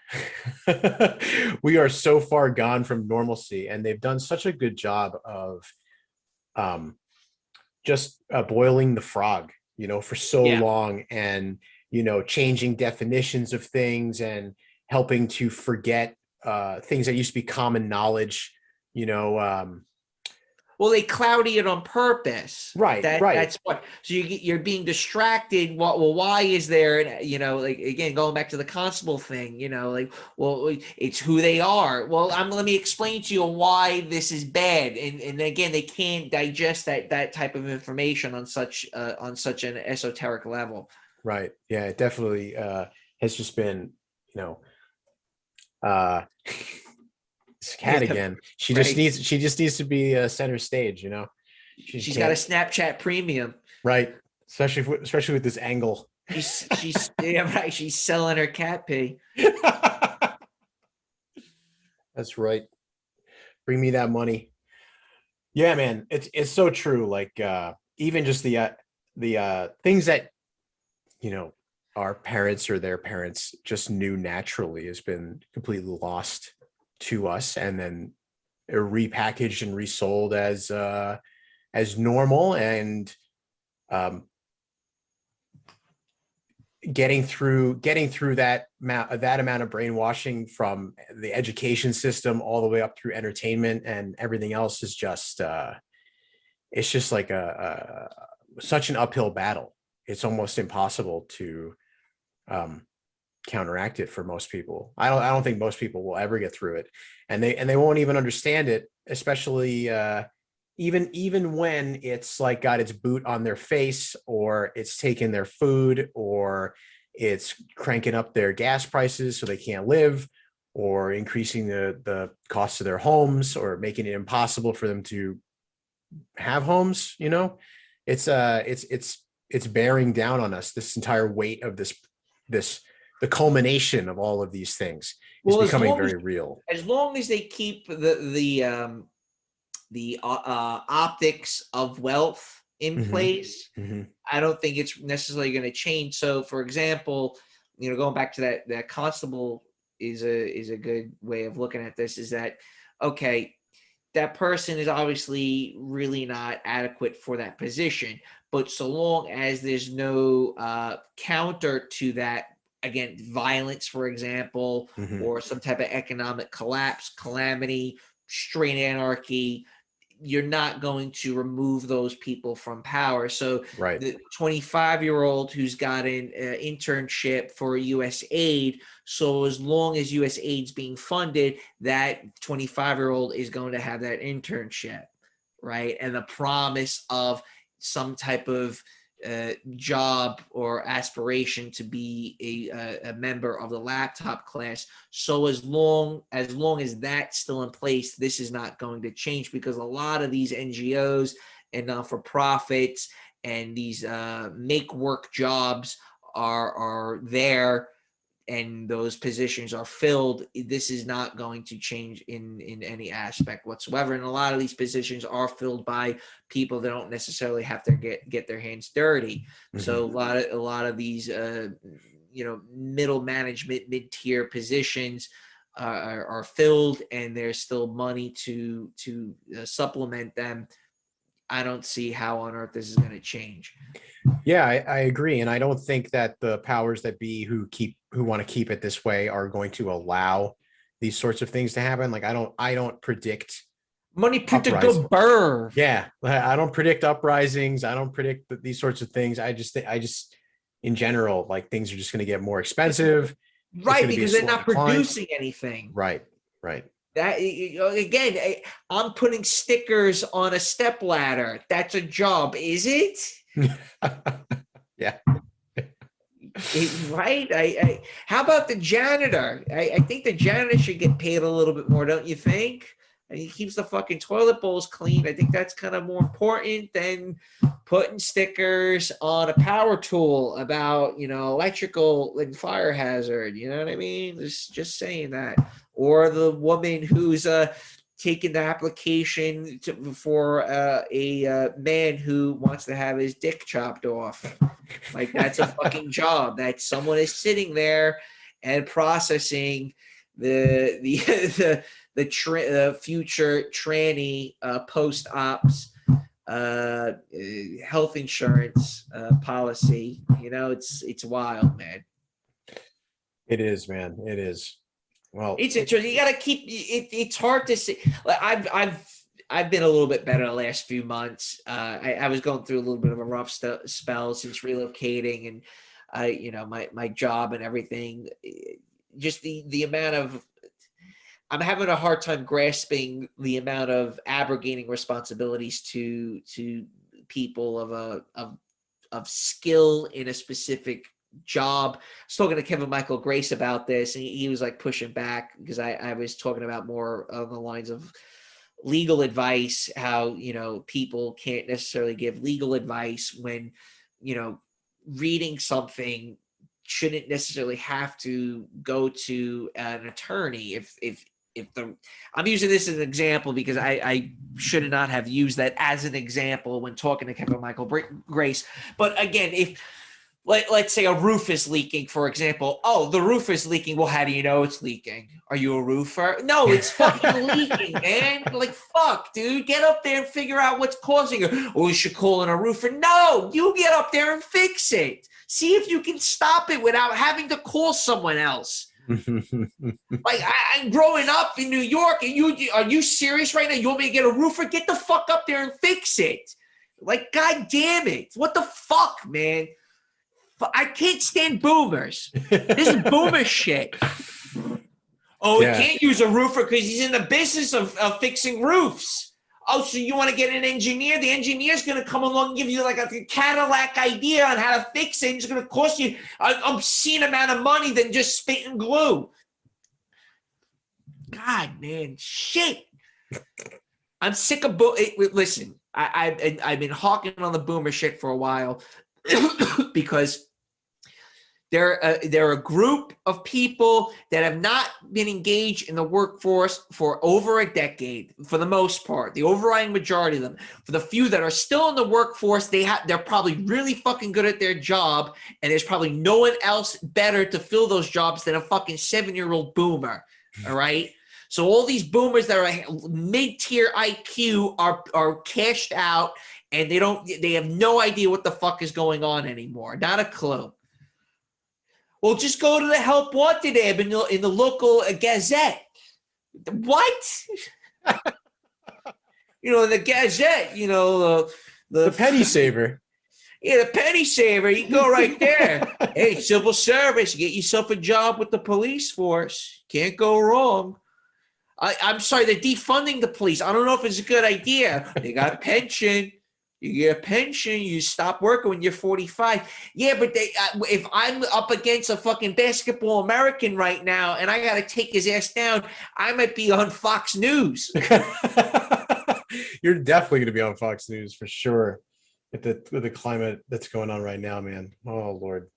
we are so far gone from normalcy, and they've done such a good job of just boiling the frog, for so Yeah. long, and changing definitions of things, and helping to forget things that used to be common knowledge. Well, they cloudy it on purpose. Right. That's what. So you're being distracted. Well, why is there? Like again, going back to the constable thing. Well, it's who they are. Well, let me explain to you why this is bad. And again, they can't digest that type of information on such an esoteric level. Right. Yeah. It definitely has just been, this cat again. She just needs to be center stage. She's got a Snapchat premium. Right. Especially with this angle. She's yeah, right. She's selling her cat pee. That's right. Bring me that money. Yeah, man. It's so true. Like even just the things that our parents or their parents just knew naturally has been completely lost to us, and then repackaged and resold as normal, and getting through that amount of brainwashing from the education system all the way up through entertainment and everything else is just it's just like such an uphill battle. It's almost impossible to counteract it for most people. I don't think most people will ever get through it, and they won't even understand it, especially even when it's like got its boot on their face, or it's taken their food, or it's cranking up their gas prices so they can't live, or increasing the cost of their homes, or making it impossible for them to have homes. You know, it's bearing down on us. This entire weight of this the culmination of all of these things is becoming very real. As long as they keep the optics of wealth in place, I don't think it's necessarily going to change. So, for example, you know, going back to that constable is a good way of looking at this. Is that okay? That person is obviously really not adequate for that position, but so long as there's no counter to that, again, violence, for example, or some type of economic collapse, calamity, straight anarchy, you're not going to remove those people from power. So the 25-year-old who's got an internship for U.S. aid, so as long as U.S. aid's being funded, that 25-year-old is going to have that internship, right? And the promise of some type of job or aspiration to be a member of the laptop class. So as long as that's still in place, this is not going to change, because a lot of these NGOs and not-for-profits and these make work jobs are there, and those positions are filled. This is not going to change in any aspect whatsoever. And a lot of these positions are filled by people that don't necessarily have to get their hands dirty. So a lot of these middle management, mid-tier positions are filled, and there's still money to supplement them. I don't see how on earth this is going to change. Yeah, I agree. And I don't think that the powers that be who want to keep it this way are going to allow these sorts of things to happen. Like, I don't predict money put to go burr. Yeah. I don't predict uprisings. I don't predict these sorts of things. I just in general, like, things are just going to get more expensive. Right. Because they're not producing anything. Right. That, again, I'm putting stickers on a stepladder. That's a job, is it? Yeah. Right. How about the janitor? I think the janitor should get paid a little bit more, don't you think? And he keeps the fucking toilet bowls clean. I think that's kind of more important than putting stickers on a power tool about, electrical and fire hazard. You know what I mean? Just saying that. Or the woman who's taking the application for a man who wants to have his dick chopped off. Like, that's a fucking job. That someone is sitting there and processing the future tranny post-ops health insurance policy. It's wild, man. It is, man. It is. Well, it's interesting. You got to keep it. It's hard to see. Like, I've been a little bit better the last few months. I was going through a little bit of a rough spell since relocating, and my job and everything. Just the amount of, I'm having a hard time grasping the amount of abrogating responsibilities to people of skill in a specific job. I was talking to Kevin Michael Grace about this, and he was like pushing back, because I was talking about more on the lines of legal advice, how people can't necessarily give legal advice when reading something shouldn't necessarily have to go to an attorney. I'm using this as an example because I should not have used that as an example when talking to Kevin Michael Grace. But again, if let's say a roof is leaking, for example. Oh, the roof is leaking. Well, how do you know it's leaking? Are you a roofer? No, it's fucking leaking, man. Like, fuck, dude. Get up there and figure out what's causing it. Or you should call in a roofer. No, you get up there and fix it. See if you can stop it without having to call someone else. Like, I'm growing up in New York, and are you serious right now? You want me to get a roofer? Get the fuck up there and fix it. Like, God damn it. What the fuck, man? I can't stand boomers. This is boomer shit. Oh, Yeah. he can't use a roofer because he's in the business of fixing roofs. Oh, so you want to get an engineer? The engineer's going to come along and give you like a Cadillac idea on how to fix it. It's going to cost you an obscene amount of money than just spit and glue. God, man, shit. I'm sick of listen, I've been hawking on the boomer shit for a while because they're a group of people that have not been engaged in the workforce for over a decade, for the most part, the overriding majority of them. For the few that are still in the workforce, they're probably really fucking good at their job, and there's probably no one else better to fill those jobs than a fucking 7-year-old boomer. All right. So all these boomers that are mid-tier IQ are cashed out, and they have no idea what the fuck is going on anymore. Not a clue. Well, just go to the Help Wanted ad in the local Gazette. What? In the Gazette, The penny saver. Yeah, the penny saver. You go right there. Hey, civil service, get yourself a job with the police force. Can't go wrong. I'm sorry, they're defunding the police. I don't know if it's a good idea. They got a pension. You get a pension, you stop working when you're 45. Yeah, but if I'm up against a fucking basketball American right now and I got to take his ass down, I might be on Fox News. You're definitely going to be on Fox News for sure with the climate that's going on right now, man. Oh, Lord.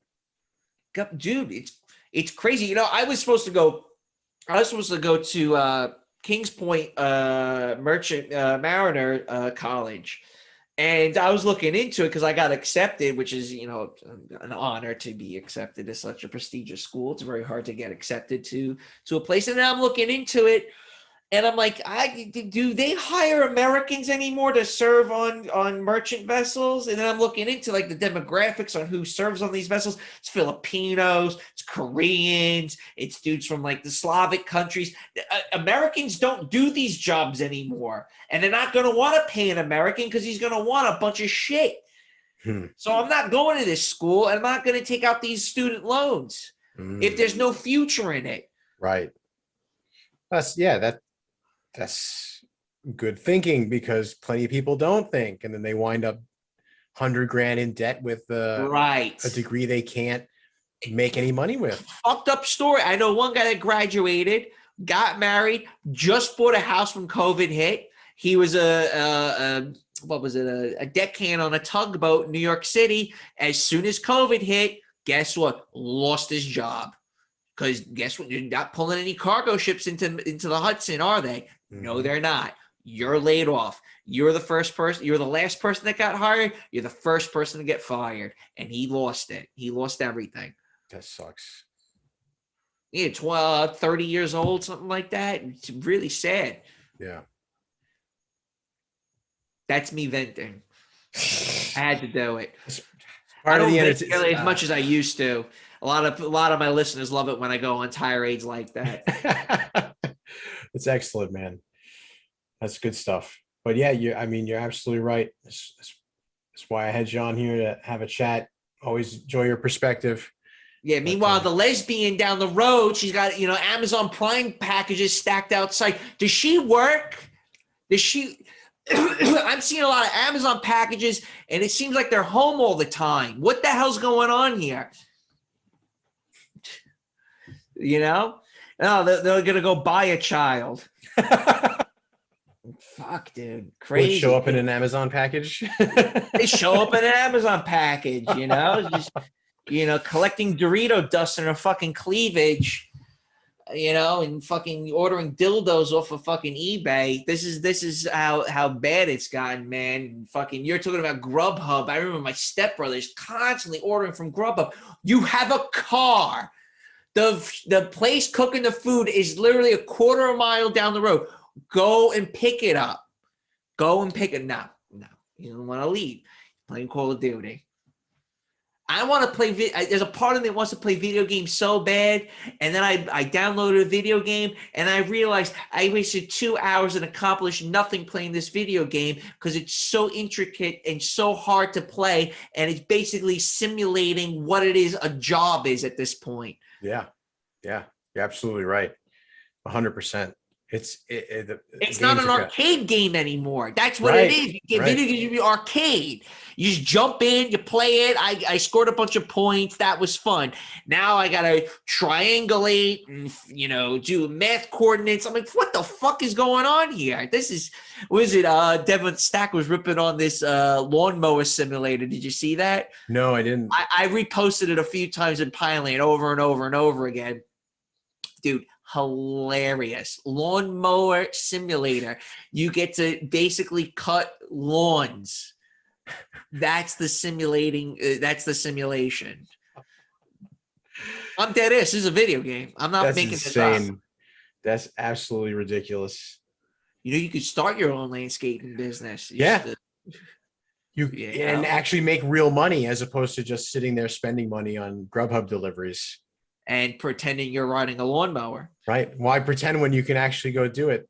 Dude, it's crazy. I was supposed to go to Kings Point Merchant Mariner College. And I was looking into it because I got accepted, which is, an honor to be accepted as such a prestigious school. It's very hard to get accepted to a place. And now I'm looking into it, and I'm like, do they hire Americans anymore to serve on merchant vessels? And then I'm looking into like the demographics on who serves on these vessels. It's Filipinos, it's Koreans, it's dudes from like the Slavic countries. Americans don't do these jobs anymore. And they're not going to want to pay an American because he's going to want a bunch of shit. So I'm not going to this school, and I'm not going to take out these student loans if there's no future in it. Right. That's good thinking, because plenty of people don't think, and then they wind up $100,000 in debt with a degree they can't make any money with. Fucked up story. I know one guy that graduated, got married, just bought a house when COVID hit. He was a deckhand on a tugboat in New York City. As soon as COVID hit, guess what? Lost his job. Because guess what? You're not pulling any cargo ships into the Hudson, are they? No, they're not. You're laid off. You're the first person. You're the last person that got hired. You're the first person to get fired. And he lost it. He lost everything. That sucks. Yeah, 30 years old, something like that. It's really sad. Yeah. That's me venting. I had to do it. I don't vent really as much as I used to. A lot of my listeners love it when I go on tirades like that. It's excellent, man. That's good stuff. But yeah, you're absolutely right. That's why I had you on here to have a chat. Always enjoy your perspective. Yeah. Meanwhile, the lesbian down the road, she's got Amazon Prime packages stacked outside. Does she work? Does she? I'm seeing a lot of Amazon packages, and it seems like they're home all the time. What the hell's going on here? No, they're gonna go buy a child. Fuck, dude, crazy. Would show up in an Amazon package. They show up in an Amazon package, just collecting Dorito dust in her fucking cleavage, and fucking ordering dildos off of fucking eBay. This is how bad it's gotten, man. And fucking, you're talking about Grubhub. I remember my stepbrother's constantly ordering from Grubhub. You have a car. The place cooking the food is literally a quarter of a mile down the road. Go and pick it up. Go and pick it. No, you don't want to leave. Playing Call of Duty. I want to play. There's a part of me that wants to play video games so bad, and then I downloaded a video game, and I realized I wasted 2 hours and accomplished nothing playing this video game because it's so intricate and so hard to play, and it's basically simulating what it is a job is at this point. Yeah, you're absolutely right. 100%. It's not an arcade game anymore. That's what it is. You get video games, you be arcade. You just jump in, you play it. I scored a bunch of points. That was fun. Now I gotta triangulate and do math coordinates. I'm like, what the fuck is going on here? This is Devin Stack was ripping on this lawnmower simulator. Did you see that? No, I didn't. I reposted it a few times in Piling over and over and over again. Dude, hilarious. Lawnmower simulator. You get to basically cut lawns. That's the simulation. I'm dead ass. This is a video game. I'm not making this up. That's absolutely ridiculous. You could start your own landscaping business. And actually make real money as opposed to just sitting there spending money on Grubhub deliveries. And pretending you're riding a lawnmower. Right. Why pretend when you can actually go do it?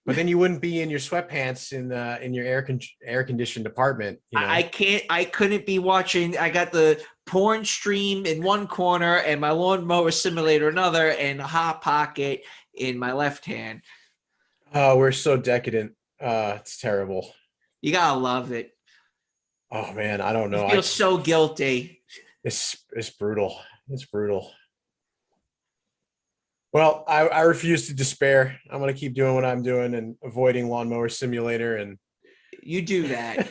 But then you wouldn't be in your sweatpants in your air conditioned apartment. I couldn't be watching. I got the porn stream in one corner and my lawnmower simulator another, and a hot pocket in my left hand. Oh, we're so decadent. It's terrible. You gotta love it. Oh man, I don't know. I feel so guilty. It's brutal. It's brutal. Well, I refuse to despair. I'm going to keep doing what I'm doing and avoiding Lawnmower Simulator. And you do that.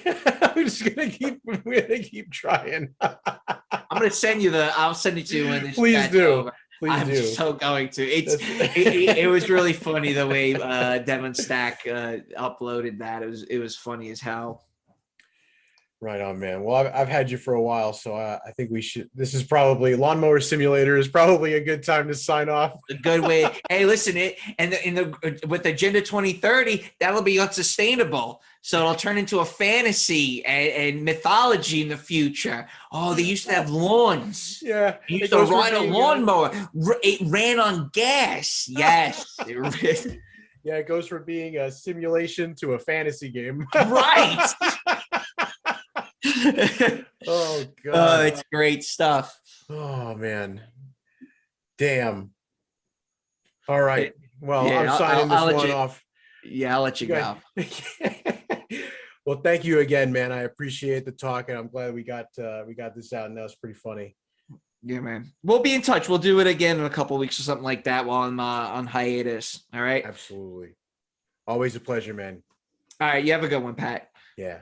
I'm just going to keep trying. I'm going to send you I'll send it to you when this Please do. Over. I'm so going to. It was really funny the way Devin Stack uploaded that. It was funny as hell. Right on, man. Well, I've had you for a while, so I think we should. This is probably Lawnmower Simulator is probably a good time to sign off. A good way. Hey, listen, with Agenda 2030, that'll be unsustainable. So it'll turn into a fantasy and mythology in the future. Oh, they used to have lawns. Yeah, You used to ride a lawnmower. It ran on gas. Yes. Yeah, it goes from being a simulation to a fantasy game. Right. Oh god. Oh, it's great stuff. Oh man. Damn. All right. Well, Yeah, I'm signing this one off. Yeah, I'll let you go. Well, thank you again, man. I appreciate the talk, and I'm glad we got this out, and that was pretty funny. Yeah, man. We'll be in touch. We'll do it again in a couple of weeks or something like that while I'm on hiatus. All right. Absolutely. Always a pleasure, man. All right. You have a good one, Pat. Yeah.